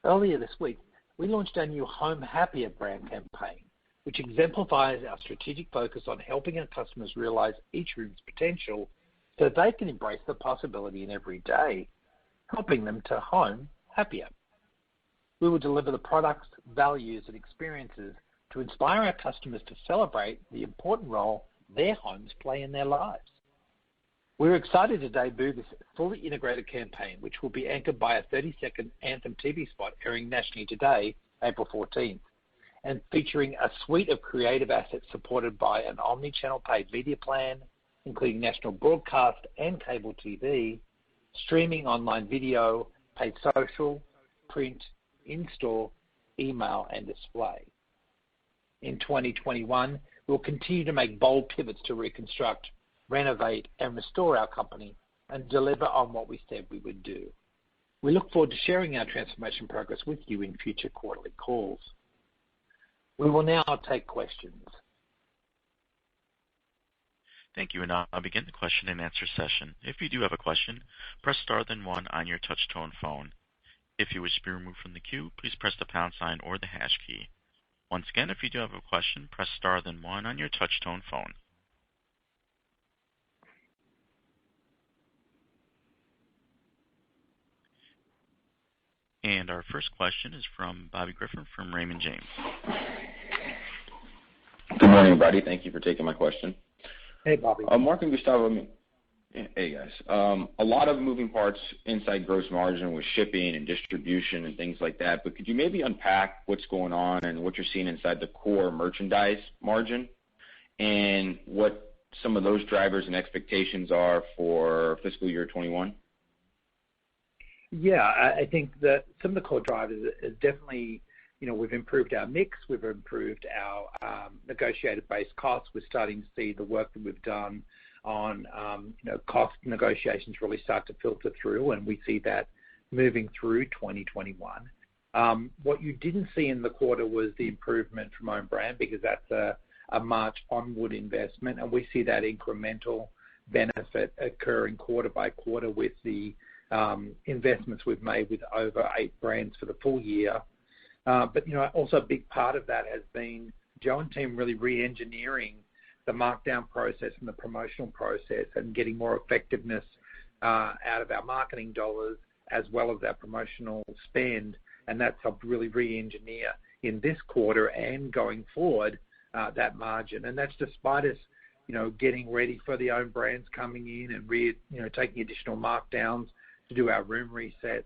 Earlier this week, we launched our new Home Happier brand campaign, which exemplifies our strategic focus on helping our customers realize each room's potential so they can embrace the possibility in every day, helping them to home happier. We will deliver the products, values, and experiences to inspire our customers to celebrate the important role their homes play in their lives. We're excited to debut this fully integrated campaign, which will be anchored by a 30-second anthem TV spot airing nationally today, April 14th, and featuring a suite of creative assets supported by an omni-channel paid media plan, including national broadcast and cable TV, streaming online video, paid social, print, in-store, email, and display. In 2021, we'll continue to make bold pivots to reconstruct, renovate, and restore our company and deliver on what we said we would do. We look forward to sharing our transformation progress with you in future quarterly calls. We will now take questions. Thank you, and I'll begin the question and answer session. If you do have a question, press star then one on your touch tone phone. If you wish to be removed from the queue, please press the pound sign or the hash key. Once again, if you do have a question, press star then one on your touch tone phone. And our first question is from Bobby Griffin from Raymond James. Good morning, everybody. Thank you for taking my question. Hey, Bobby. Mark and Gustavo, hey guys. A lot of moving parts inside gross margin with shipping and distribution and things like that, but could you maybe unpack what's going on and what you're seeing inside the core merchandise margin and what some of those drivers and expectations are for fiscal year 21? Yeah, I think that some of the core drivers is definitely, we've improved our mix, we've improved our negotiated base costs. We're starting to see the work that we've done on, cost negotiations really start to filter through, and we see that moving through 2021. What you didn't see in the quarter was the improvement from own brand, because that's a March onward investment, and we see that incremental benefit occurring quarter by quarter with the investments we've made with over 8 brands for the full year. But also a big part of that has been Joe and team really re-engineering the markdown process and the promotional process and getting more effectiveness out of our marketing dollars as well as our promotional spend, and that's helped really re-engineer in this quarter and going forward that margin. And that's despite us, getting ready for the own brands coming in and taking additional markdowns to do our room resets,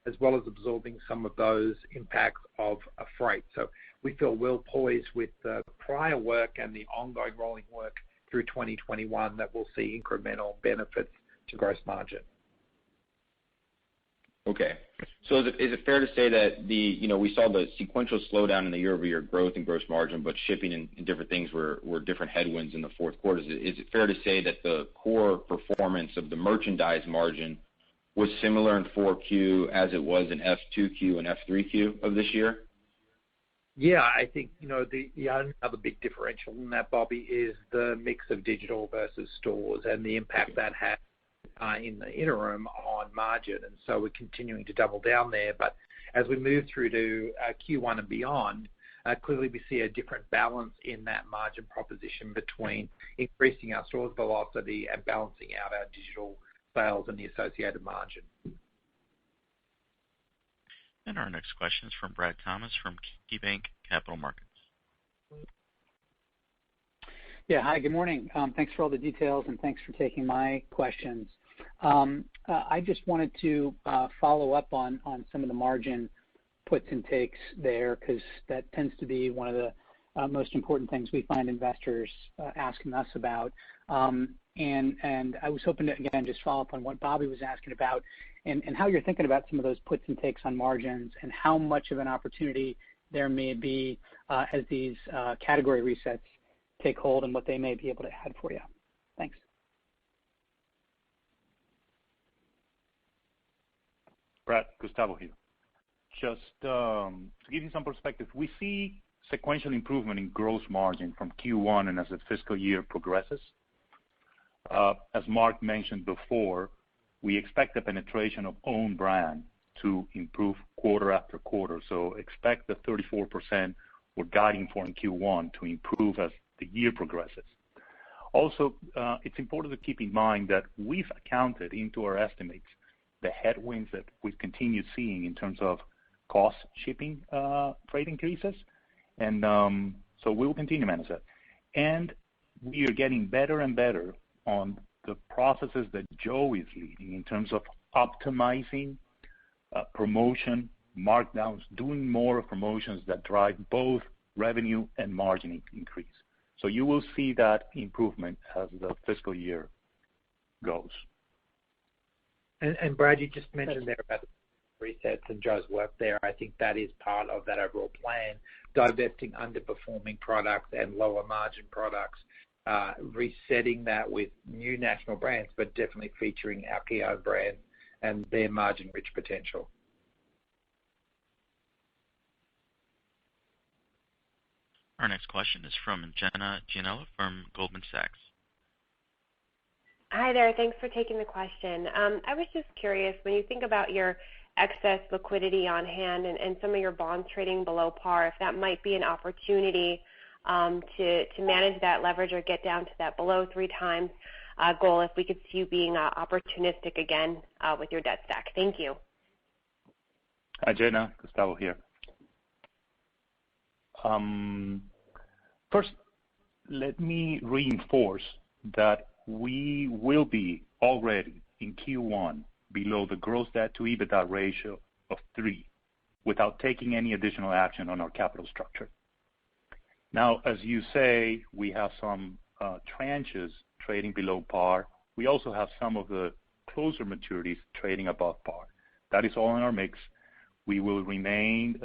as well as absorbing some of those impacts of a freight. So we feel well poised with the prior work and the ongoing rolling work through 2021 that we'll see incremental benefits to gross margin. Okay. So is it fair to say that we saw the sequential slowdown in the year-over-year growth in gross margin, but shipping and different things were different headwinds in the fourth quarter? Is it fair to say that the core performance of the merchandise margin was similar in 4Q as it was in F2Q and F3Q of this year? Yeah, I think, the other big differential in that, Bobby, is the mix of digital versus stores and the impact that had in the interim on margin. And so we're continuing to double down there. But as we move through to Q1 and beyond, clearly we see a different balance in that margin proposition between increasing our stores velocity and balancing out our digital sales and the associated margin. And our next question is from Brad Thomas from KeyBanc Capital Markets. Yeah, hi, good morning. Thanks for all the details and thanks for taking my questions. I just wanted to follow up on some of the margin puts and takes there, because that tends to be one of the most important things we find investors asking us about. And I was hoping to, again, just follow up on what Bobby was asking about and how you're thinking about some of those puts and takes on margins and how much of an opportunity there may be as these category resets take hold and what they may be able to add for you. Thanks. Brad, Gustavo here. Just to give you some perspective, we see sequential improvement in gross margin from Q1 and as the fiscal year progresses. As Mark mentioned before, we expect the penetration of own brand to improve quarter after quarter. So expect the 34% we're guiding for in Q1 to improve as the year progresses. Also, it's important to keep in mind that we've accounted into our estimates the headwinds that we've continued seeing in terms of cost shipping freight increases. And so we will continue to manage that. And we are getting better and better on the processes that Joe is leading in terms of optimizing promotion, markdowns, doing more promotions that drive both revenue and margin increase. So you will see that improvement as the fiscal year goes. And Brad, you just mentioned there about the resets and Joe's work there. I think that is part of that overall plan, divesting underperforming products and lower margin products, resetting that with new national brands, but definitely featuring our key owned brands and their margin-rich potential. Our next question is from Jenna Gianella from Goldman Sachs. Hi there. Thanks for taking the question. I was just curious, when you think about your excess liquidity on hand and some of your bonds trading below par, if that might be an opportunity to manage that leverage or get down to that below 3 times goal, if we could see you being opportunistic again with your debt stack. Thank you. Hi, Jenna. Gustavo here. First, let me reinforce that we will be already in Q1 below the gross debt to Ebitda ratio of 3 without taking any additional action on our capital structure. Now, as you say, we have some tranches trading below par. We also have some of the closer maturities trading above par. That is all in our mix. We will remain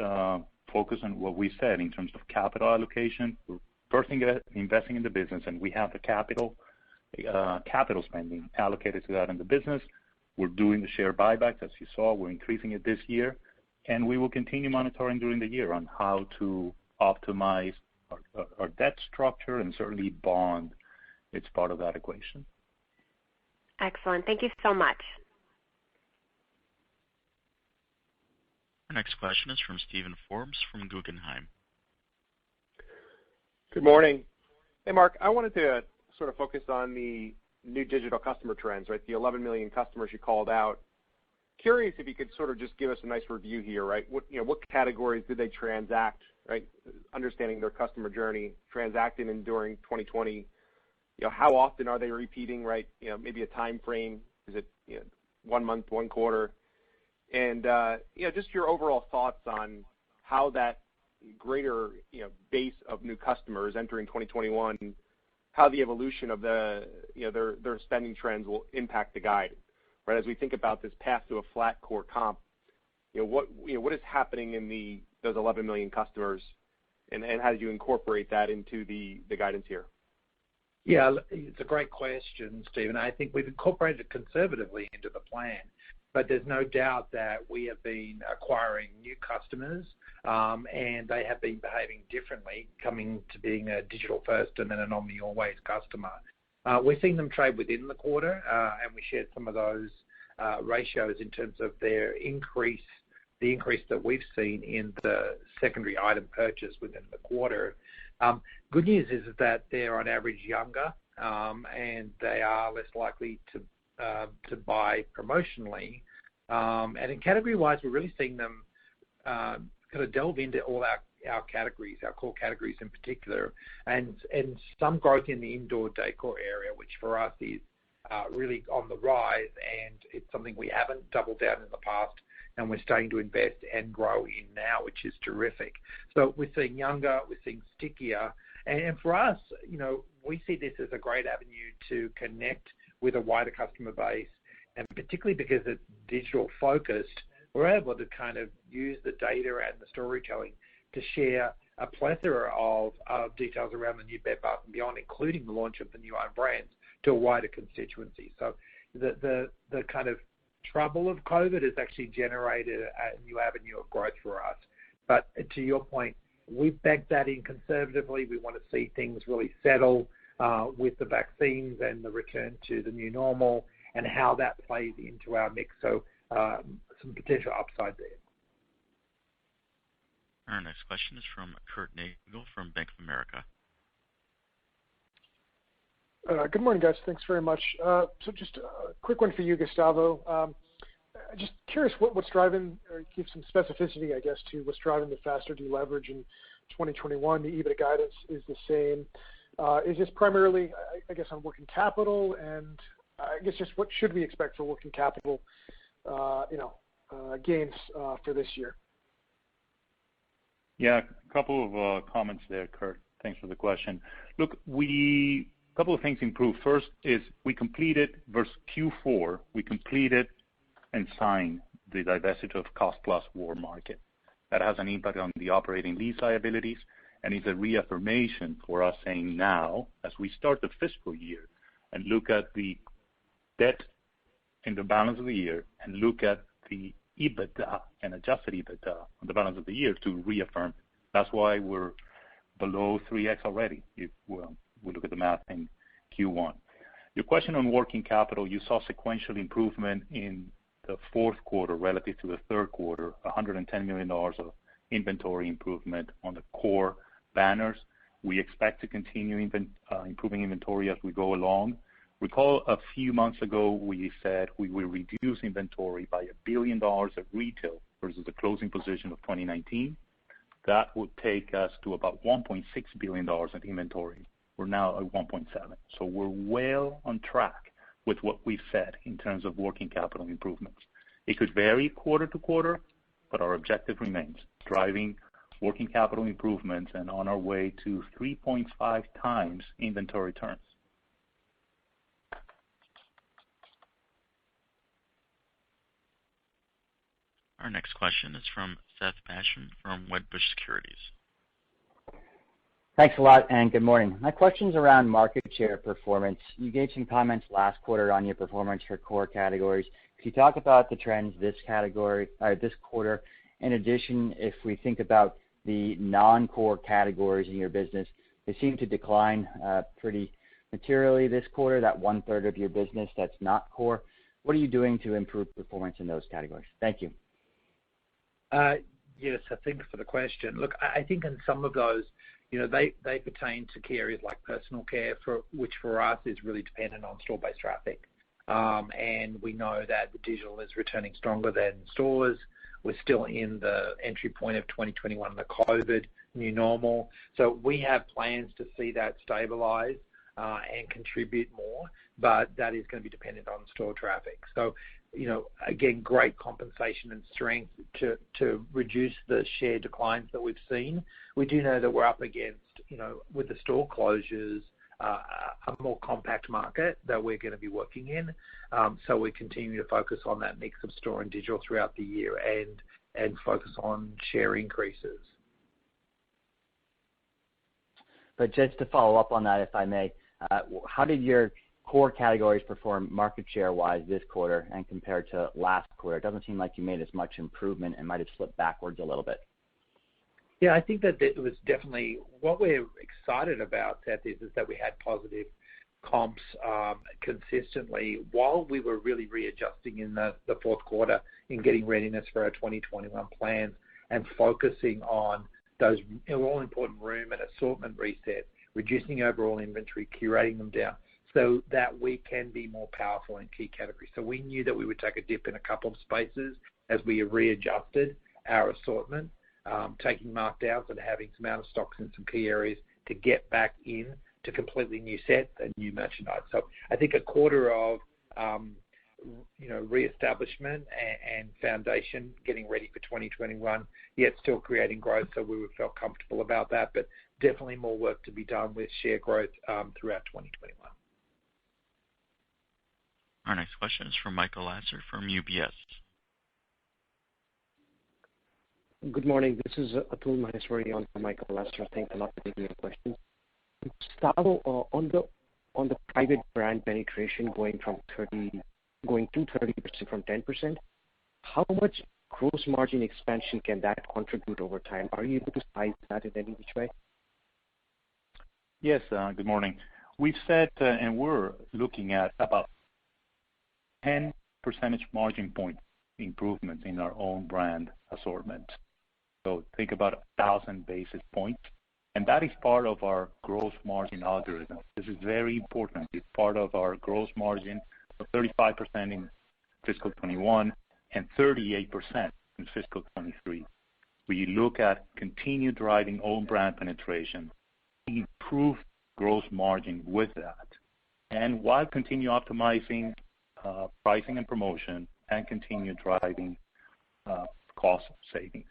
focused on what we said in terms of capital allocation. We're first investing in the business, and we have the capital spending allocated to that in the business. We're doing the share buybacks, as you saw. We're increasing it this year, and we will continue monitoring during the year on how to optimize our debt structure, and certainly bond. It's part of that equation. Excellent. Thank you so much. Our next question is from Steven Forbes from Guggenheim. Good morning. Hey, Mark, I wanted to sort of focus on the new digital customer trends, right? The 11 million customers you called out. Curious if you could sort of just give us a nice review here, right? What categories did they transact, right? Understanding their customer journey, transacting in during 2020. How often are they repeating, right? Maybe a time frame. Is it 1 month, 1 quarter? And just your overall thoughts on how that greater base of new customers entering 2021, how the evolution of the their spending trends will impact the guide, right? As we think about this path to a flat core comp, what is happening in those 11 million customers, and how do you incorporate that into the guidance here? Yeah, it's a great question, Stephen. I think we've incorporated it conservatively into the plan, but there's no doubt that we have been acquiring new customers, and they have been behaving differently, coming to being a digital first and then an omni always customer. We're seeing them trade within the quarter, and we shared some of those ratios in terms of their increase, the increase that we've seen in the secondary item purchase within the quarter. Good news is that they're on average younger, and they are less likely to buy promotionally. And in category-wise, we're really seeing them kind of delve into all our categories, our core categories in particular, and some growth in the indoor decor area, which for us is really on the rise, and it's something we haven't doubled down in the past, and we're starting to invest and grow in now, which is terrific. So we're seeing younger, we're seeing stickier, and for us, we see this as a great avenue to connect with a wider customer base, and particularly because it's digital focused, we're able to kind of use the data and the storytelling to share a plethora of details around the new Bed Bath & Beyond, including the launch of the new own brands, to a wider constituency. So the kind of trouble of COVID has actually generated a new avenue of growth for us. But to your point, We've backed that in conservatively. We want to see things really settle with the vaccines and the return to the new normal and how that plays into our mix. So some potential upside there. Our next question is from Curt Nagle from Bank of America. Good morning, guys. Thanks very much. So just a quick one for you, Gustavo. Just curious what's driving, or give some specificity, I guess, to what's driving the faster deleverage in 2021. The Ebitda guidance is the same. Is this primarily, I guess, on working capital? And I guess just what should we expect for working capital, gains for this year? Yeah, a couple of comments there, Kurt. Thanks for the question. Look, a couple of things improved. First is we completed versus Q4, we completed and signed the divestiture of cost-plus war market. That has an impact on the operating lease liabilities, and it's a reaffirmation for us saying now, as we start the fiscal year and look at the debt in the balance of the year and look at the Ebitda and adjusted Ebitda on the balance of the year to reaffirm. That's why we're below 3x already if we look at the math in Q1. Your question on working capital, you saw sequential improvement in the fourth quarter relative to the third quarter, $110 million of inventory improvement on the core banners. We expect to continue improving inventory as we go along. Recall a few months ago we said we will reduce inventory by $1 billion at retail versus the closing position of 2019. That would take us to about $1.6 billion in inventory. We're now at 1.7. So we're well on track with what we've said in terms of working capital improvements. It could vary quarter to quarter, but our objective remains driving working capital improvements and on our way to 3.5 times inventory turns. Our next question is from Seth Basham from Wedbush Securities. Thanks a lot, and good morning. My question's around market share performance. You gave some comments last quarter on your performance for core categories. Could you talk about the trends this quarter? In addition, if we think about the non-core categories in your business, they seem to decline pretty materially this quarter, that 1/3 of your business that's not core. What are you doing to improve performance in those categories? Thank you. Yes, I think for the question. Look, I think in some of those, they pertain to key areas like personal care, which for us is really dependent on store-based traffic. And we know that the digital is returning stronger than stores. We're still in the entry point of 2021, the COVID new normal. So we have plans to see that stabilize and contribute more, but that is going to be dependent on store traffic. So, again, great compensation and strength to reduce the share declines that we've seen. We do know that we're up against, with the store closures, a more compact market that we're going to be working in. So we continue to focus on that mix of store and digital throughout the year and focus on share increases. But just to follow up on that, if I may, how did your core categories perform market share-wise this quarter and compared to last quarter? It doesn't seem like you made as much improvement and might have slipped backwards a little bit. Yeah, I think that it was definitely what we're excited about, Seth, is that we had positive comps consistently while we were really readjusting in the fourth quarter in getting readiness for our 2021 plans and focusing on those all-important room and assortment resets, reducing overall inventory, curating them down so that we can be more powerful in key categories. So we knew that we would take a dip in a couple of spaces as we readjusted our assortment, taking markdowns and having some out of stocks in some key areas to get back in to completely new sets and new merchandise. So I think a quarter of reestablishment and foundation, getting ready for 2021, yet still creating growth. So we felt comfortable about that, but definitely more work to be done with share growth throughout 2021. Our next question is from Michael Lasser from UBS. Good morning. This is Atul Maheswari on for Michael Lasser. Thanks a lot for taking your question. Gustavo, on the private brand penetration going to 30% from 10%, how much gross margin expansion can that contribute over time? Are you able to size that in any which way? Yes, good morning. We've said, and we're looking at about 10 percentage margin point improvement in our own brand assortment. So think about 1,000 basis points. And that is part of our gross margin algorithm. This is very important. It's part of our gross margin of 35% in fiscal 21 and 38% in fiscal 23. We look at continue driving own brand penetration, improve gross margin with that, and while continue optimizing pricing and promotion and continue driving cost savings.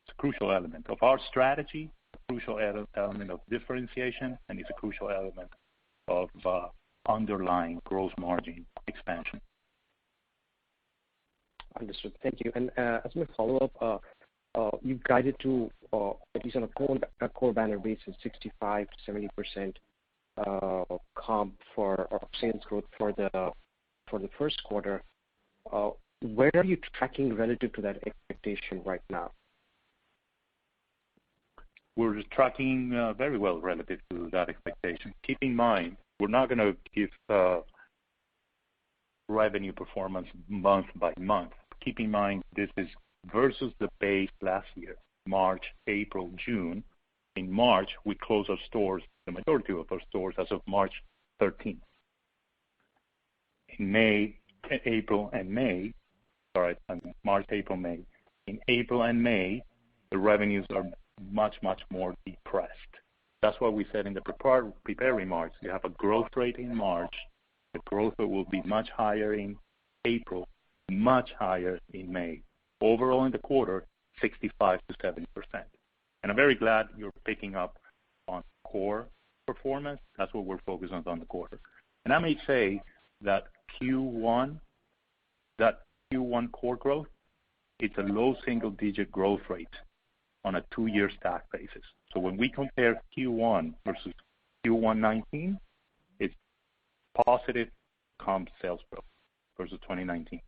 It's a crucial element of our strategy, a crucial element of differentiation, and it's a crucial element of underlying gross margin expansion. Understood. Thank you. And as my follow-up, you've guided to, at least on a core banner basis, 65 to 70% comp for sales growth for the first quarter. Where are you tracking relative to that expectation right now? We're tracking very well relative to that expectation. Keep in mind, we're not going to give revenue performance month by month. Keep in mind, this is versus the base last year, March, April, June. In March, we closed our stores, the majority of our stores, as of March 13th. In March, April, May. In April and May, the revenues are much, much more depressed. That's why we said in the prepared remarks, you have a growth rate in March. The growth rate will be much higher in April, much higher in May. Overall in the quarter, 65 to 70%. And I'm very glad you're picking up on core performance. That's what we're focused on the quarter. And I may say that Q1 core growth, it's a low single-digit growth rate on a 2-year stack basis. So when we compare Q1 versus Q1 19, it's positive comp sales growth versus 2019.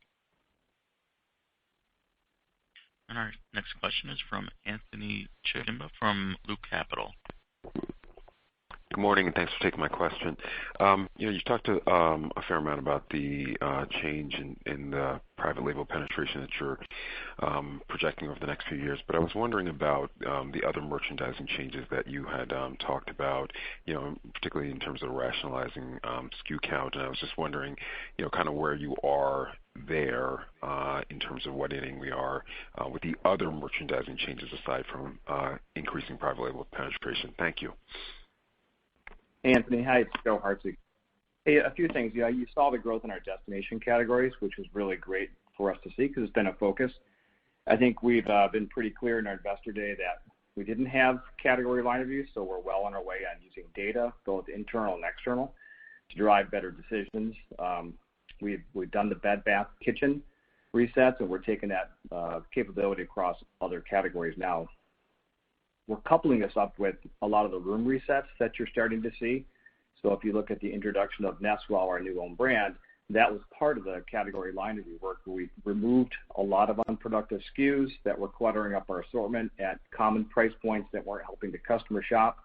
And our next question is from Anthony Chukumba from Loop Capital. Good morning, and thanks for taking my question. You've talked a fair amount about the change in the private label penetration that you're projecting over the next few years, but I was wondering about the other merchandising changes that you had talked about, particularly in terms of rationalizing SKU count, and I was just wondering, kind of where you are there in terms of what inning we are with the other merchandising changes aside from increasing private label penetration. Thank you. Anthony, hi, it's Joe Hartzig. Hey, a few things. You saw the growth in our destination categories, which was really great for us to see because it's been a focus. I think we've been pretty clear in our investor day that we didn't have category line reviews, so we're well on our way on using data, both internal and external, to drive better decisions. We've done the Bed Bath Kitchen resets, and we're taking that capability across other categories now. We're coupling this up with a lot of the room resets that you're starting to see. So if you look at the introduction of Nestwell, our new own brand, that was part of the category line review work where we removed a lot of unproductive SKUs that were cluttering up our assortment at common price points that weren't helping the customer shop.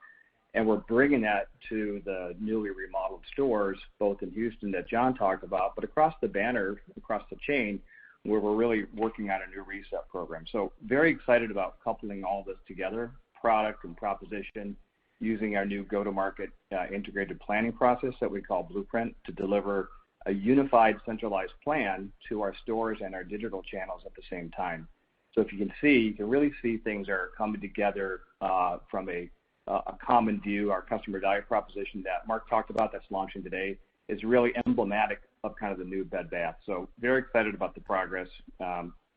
And we're bringing that to the newly remodeled stores, both in Houston that John talked about, but across the banner, across the chain, where we're really working on a new reset program. So very excited about coupling all this together, product and proposition, using our new go-to-market integrated planning process that we call Blueprint to deliver a unified centralized plan to our stores and our digital channels at the same time. So if you can really see things are coming together from a common view. Our customer value proposition that Mark talked about that's launching today is really emblematic of kind of the new Bed Bath. So very excited about the progress.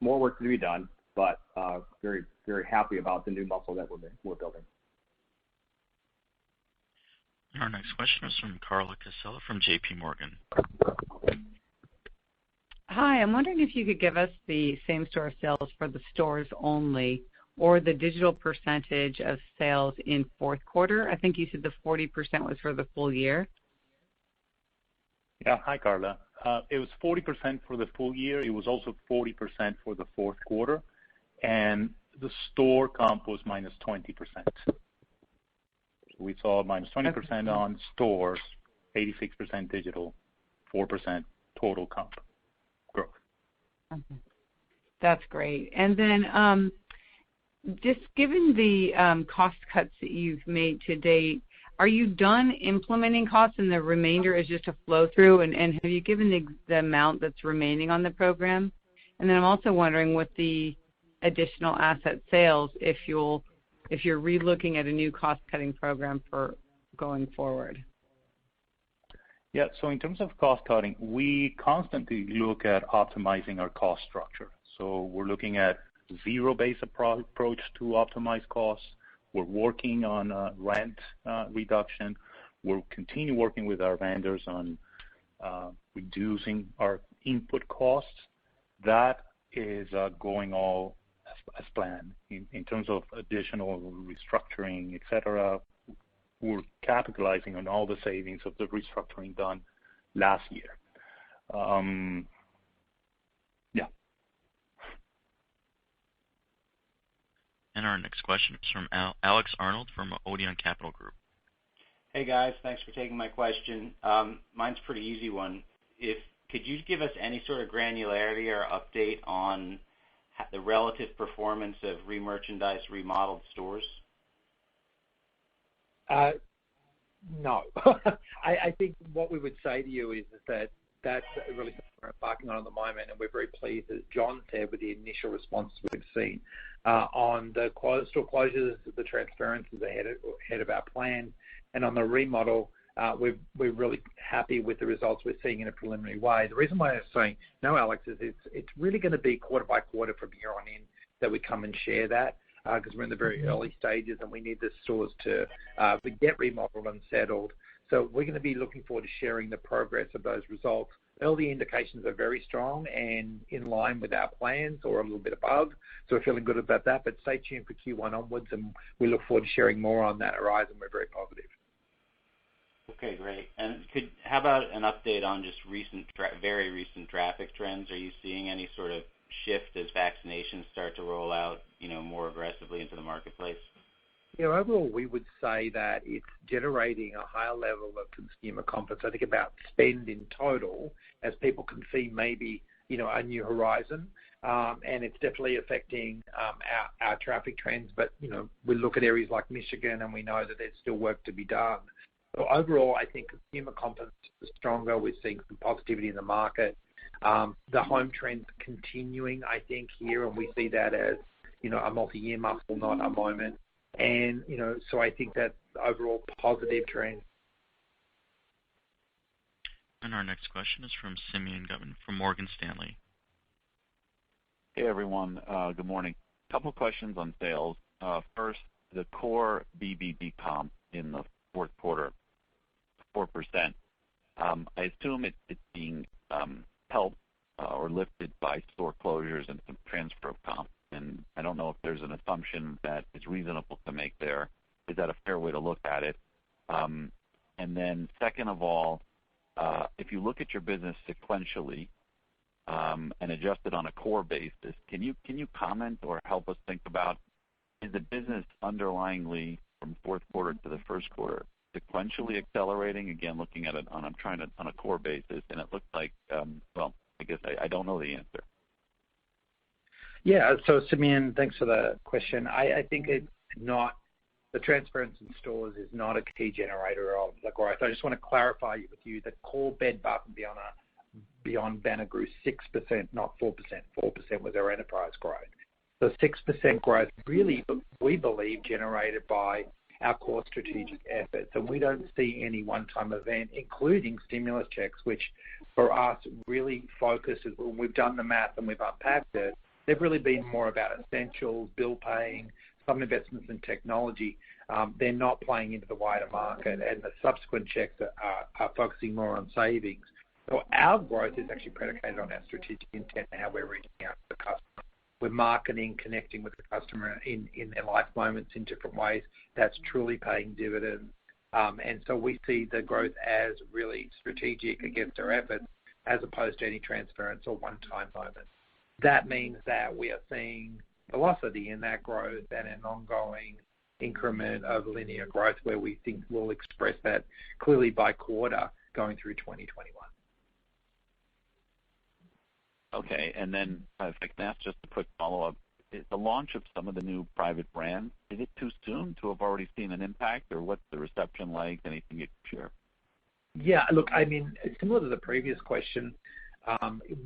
More work to be done, but very, very happy about the new muscle that we're building. Our next question is from Carla Casella from JP Morgan. Hi, I'm wondering if you could give us the same-store sales for the stores only or the digital percentage of sales in fourth quarter. I think you said the 40% was for the full year. Yeah, hi, Carla. It was 40% for the full year. It was also 40% for the fourth quarter. and the store comp was minus 20%. We saw minus 20% on stores, 86% digital, 4% total comp growth. Okay. That's great. And then just given the cost cuts that you've made to date, are you done implementing costs and the remainder is just a flow through? And have you given the amount that's remaining on the program? And then I'm also wondering with the additional asset sales, if you're relooking at a new cost cutting program for going forward. Yeah, so in terms of cost cutting, we constantly look at optimizing our cost structure. So we're looking at zero-based approach to optimize costs. We're working on rent reduction. We'll continue working with our vendors on reducing our input costs. That is going all as planned. In terms of additional restructuring, et cetera, we're capitalizing on all the savings of the restructuring done last year. Yeah. And our next question is from Alex Arnold from Odeon Capital Group. Hey guys, thanks for taking my question. Mine's a pretty easy one. Could you give us any sort of granularity or update on the relative performance of remerchandised, remodeled stores? No. I think what we would say to you is that that's really something we're embarking on at the moment, and we're very pleased, as John said, with the initial responses we've seen. On the store closures, the transference is ahead of our plan, and on the remodel, we're really happy with the results we're seeing in a preliminary way. The reason why I'm saying no, Alex, is it's really going to be quarter by quarter from here on in that we come and share that, because we're in the very early stages and we need the stores to get remodeled and settled. So we're going to be looking forward to sharing the progress of those results. Early indications are very strong and in line with our plans or a little bit above. So we're feeling good about that, but stay tuned for Q1 onwards and we look forward to sharing more on that horizon. We're very positive. Okay, great. And how about an update on just very recent traffic trends? Are you seeing any sort of shift as vaccinations start to roll out, more aggressively into the marketplace? Overall, we would say that it's generating a higher level of consumer confidence. I think about spend in total as people can see maybe, a new horizon. And it's definitely affecting our traffic trends. But, we look at areas like Michigan and we know that there's still work to be done. So overall, I think consumer confidence is stronger. We're seeing some positivity in the market. The home trends continuing, I think, here, and we see that as, a multi-year muscle, not a moment. And, so I think that's overall positive trend. And our next question is from Simeon Gutman from Morgan Stanley. Hey, everyone. Good morning. Couple questions on sales. First, the core BBB comp in the fourth quarter, 4%. I assume it's being helped or lifted by store closures and some transfer of comp. And I don't know if there's an assumption that is reasonable to make there. Is that a fair way to look at it? And then second of all, if you look at your business sequentially and adjust it on a core basis, can you comment or help us think about, is the business underlyingly from fourth quarter to the first quarter sequentially accelerating? Again, looking at it on a core basis, and it looks like, I guess I don't know the answer. Yeah, so Simeon, thanks for the question. I think it's not, the transference in stores is not a key generator of the growth. I just want to clarify with you that core Bed Bath & Beyond banner grew 6%, not 4%. 4% was our enterprise growth. So 6% growth really, we believe, generated by our core strategic efforts. And we don't see any one-time event, including stimulus checks, which for us really focuses, when we've done the math and we've unpacked it, they've really been more about essentials, bill paying, some investments in technology. They're not playing into the wider market, and the subsequent checks are focusing more on savings. So our growth is actually predicated on our strategic intent and how we're reaching out to the customer. We're marketing, connecting with the customer in their life moments in different ways. That's truly paying dividends. And so we see the growth as really strategic against our efforts as opposed to any transference or one-time moment. That means that we are seeing velocity in that growth and an ongoing increment of linear growth where we think we'll express that clearly by quarter going through 2021. Okay, and then if I can ask just a quick follow-up, the launch of some of the new private brands, is it too soon to have already seen an impact, or what's the reception like? Anything you can share? Yeah, look, I mean, similar to the previous question,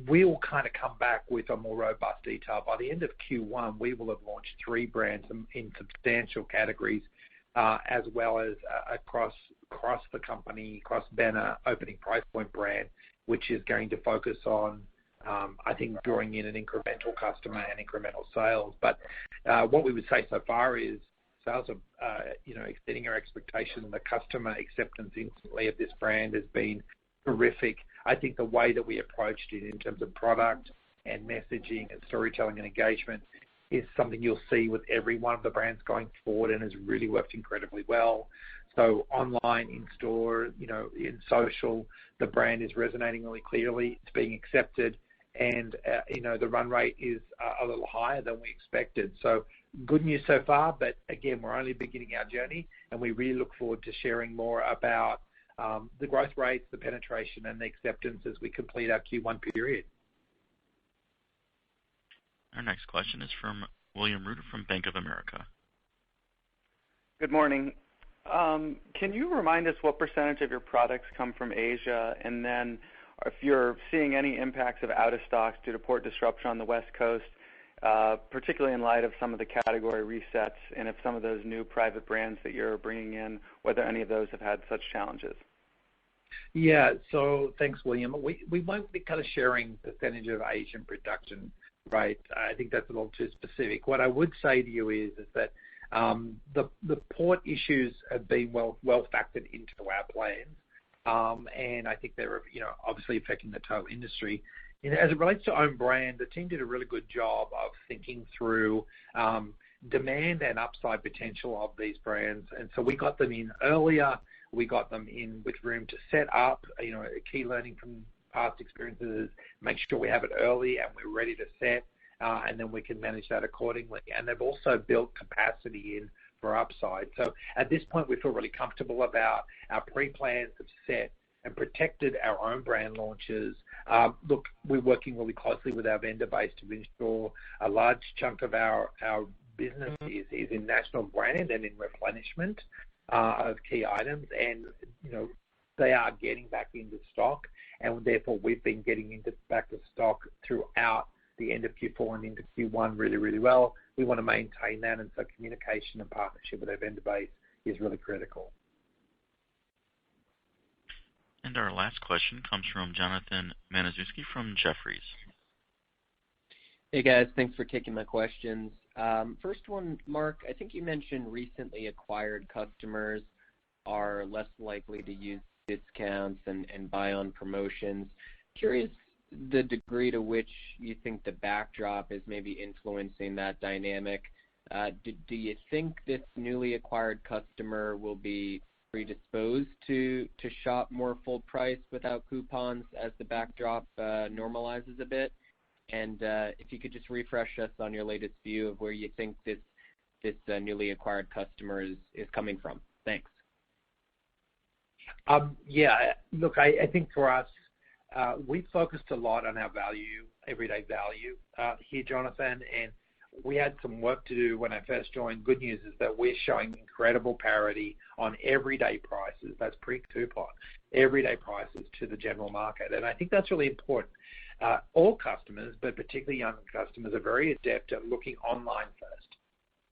we'll kind of come back with a more robust detail. By the end of Q1, we will have launched 3 brands in substantial categories, as well as across the company, cross-banner opening price point brand, which is going to focus on, I think, drawing in an incremental customer and incremental sales. But what we would say so far is sales are, exceeding our expectations, and the customer acceptance instantly of this brand has been terrific. I think the way that we approached it in terms of product and messaging and storytelling and engagement is something you'll see with every one of the brands going forward and has really worked incredibly well. So online, in store, in social, the brand is resonating really clearly. It's being accepted, and the run rate is a little higher than we expected. So good news so far, but again, we're only beginning our journey, and we really look forward to sharing more about the growth rates, the penetration, and the acceptance as we complete our Q1 period. Our next question is from William Reuter from Bank of America. Good morning. Can you remind us what percentage of your products come from Asia, and then if you're seeing any impacts of out-of-stocks due to port disruption on the West Coast, particularly in light of some of the category resets, and if some of those new private brands that you're bringing in, whether any of those have had such challenges? Yeah, so thanks, William. We won't be kind of sharing percentage of Asian production, right? I think that's a little too specific. What I would say to you is that the port issues have been well factored into our plans, and I think they're obviously affecting the total industry. As it relates to own brand, the team did a really good job of thinking through demand and upside potential of these brands, and so we got them in earlier. We got them in with room to set up. A key learning from past experiences is make sure we have it early and we're ready to set, and then we can manage that accordingly. And they've also built capacity in for upside. So at this point, we feel really comfortable about our pre-plans have set and protected our own brand launches. Look, we're working really closely with our vendor base to ensure a large chunk of our business is in national brand and in replenishment of key items, and they are getting back into stock, and therefore we've been getting back to stock throughout the end of Q4 and into Q1 really, really well. We want to maintain that, and so communication and partnership with our vendor base is really critical. And our last question comes from Jonathan Matuszewski from Jefferies. Hey guys, thanks for taking my questions. First one, Mark, I think you mentioned recently acquired customers are less likely to use discounts and buy on promotions. Curious the degree to which you think the backdrop is maybe influencing that dynamic. Do you think this newly acquired customer will be predisposed to shop more full price without coupons as the backdrop normalizes a bit? And if you could just refresh us on your latest view of where you think this newly acquired customer is coming from. Thanks. Yeah, look, I think for us, we focused a lot on our value, everyday value here, Jonathan, and we had some work to do when I first joined. Good news is that we're showing incredible parity on everyday prices. That's pre-coupon, everyday prices to the general market, and I think that's really important. All customers, but particularly young customers, are very adept at looking online first.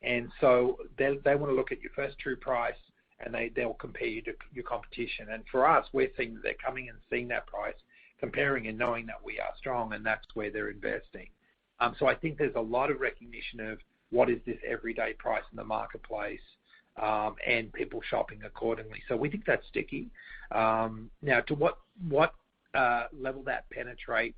And so they want to look at your first true price, and they'll compare you to your competition. And for us, we're seeing that they're coming and seeing that price, comparing and knowing that we are strong, and that's where they're investing. So I think there's a lot of recognition of what is this everyday price in the marketplace, and people shopping accordingly. So we think that's sticky. Now, to what level that penetrates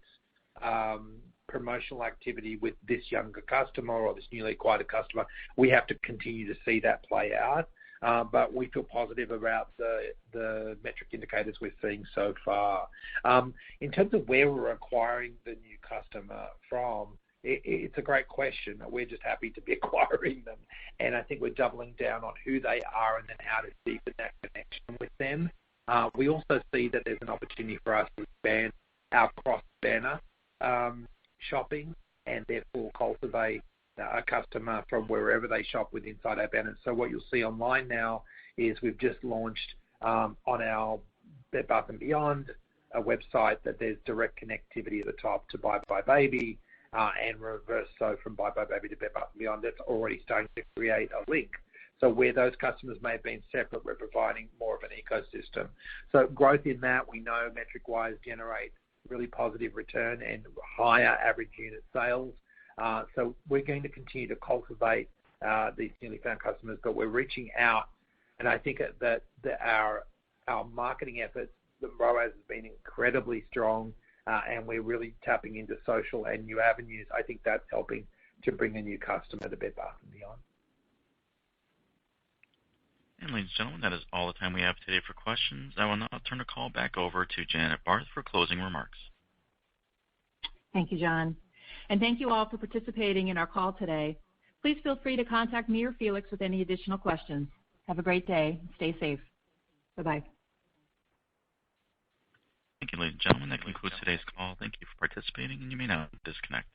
promotional activity with this younger customer or this newly acquired customer, we have to continue to see that play out. But we feel positive about the metric indicators we're seeing so far. In terms of where we're acquiring the new customer from, It's a great question. We're just happy to be acquiring them, and I think we're doubling down on who they are and then how to deepen that connection with them. We also see that there's an opportunity for us to expand our cross-banner shopping and therefore cultivate a customer from wherever they shop with inside our banners. So what you'll see online now is we've just launched on our Bed Bath & Beyond a website that there's direct connectivity at the top to BBBY Baby, and reverse so from BBBY Baby to Bed Bath & Beyond. That's already starting to create a link. So where those customers may have been separate, we're providing more of an ecosystem. So growth in that, we know metric-wise generate really positive return and higher average unit sales. So we're going to continue to cultivate these newly found customers, but we're reaching out, and I think that our marketing efforts, the ROAS has been incredibly strong, and we're really tapping into social and new avenues. I think that's helping to bring a new customer to Bed Bath & Beyond. And ladies and gentlemen, that is all the time we have today for questions. I will now turn the call back over to Janet Barth for closing remarks. Thank you, John. And thank you all for participating in our call today. Please feel free to contact me or Felix with any additional questions. Have a great day. Stay safe. Bye-bye. Thank you, ladies and gentlemen. That concludes today's call. Thank you for participating, and you may now disconnect.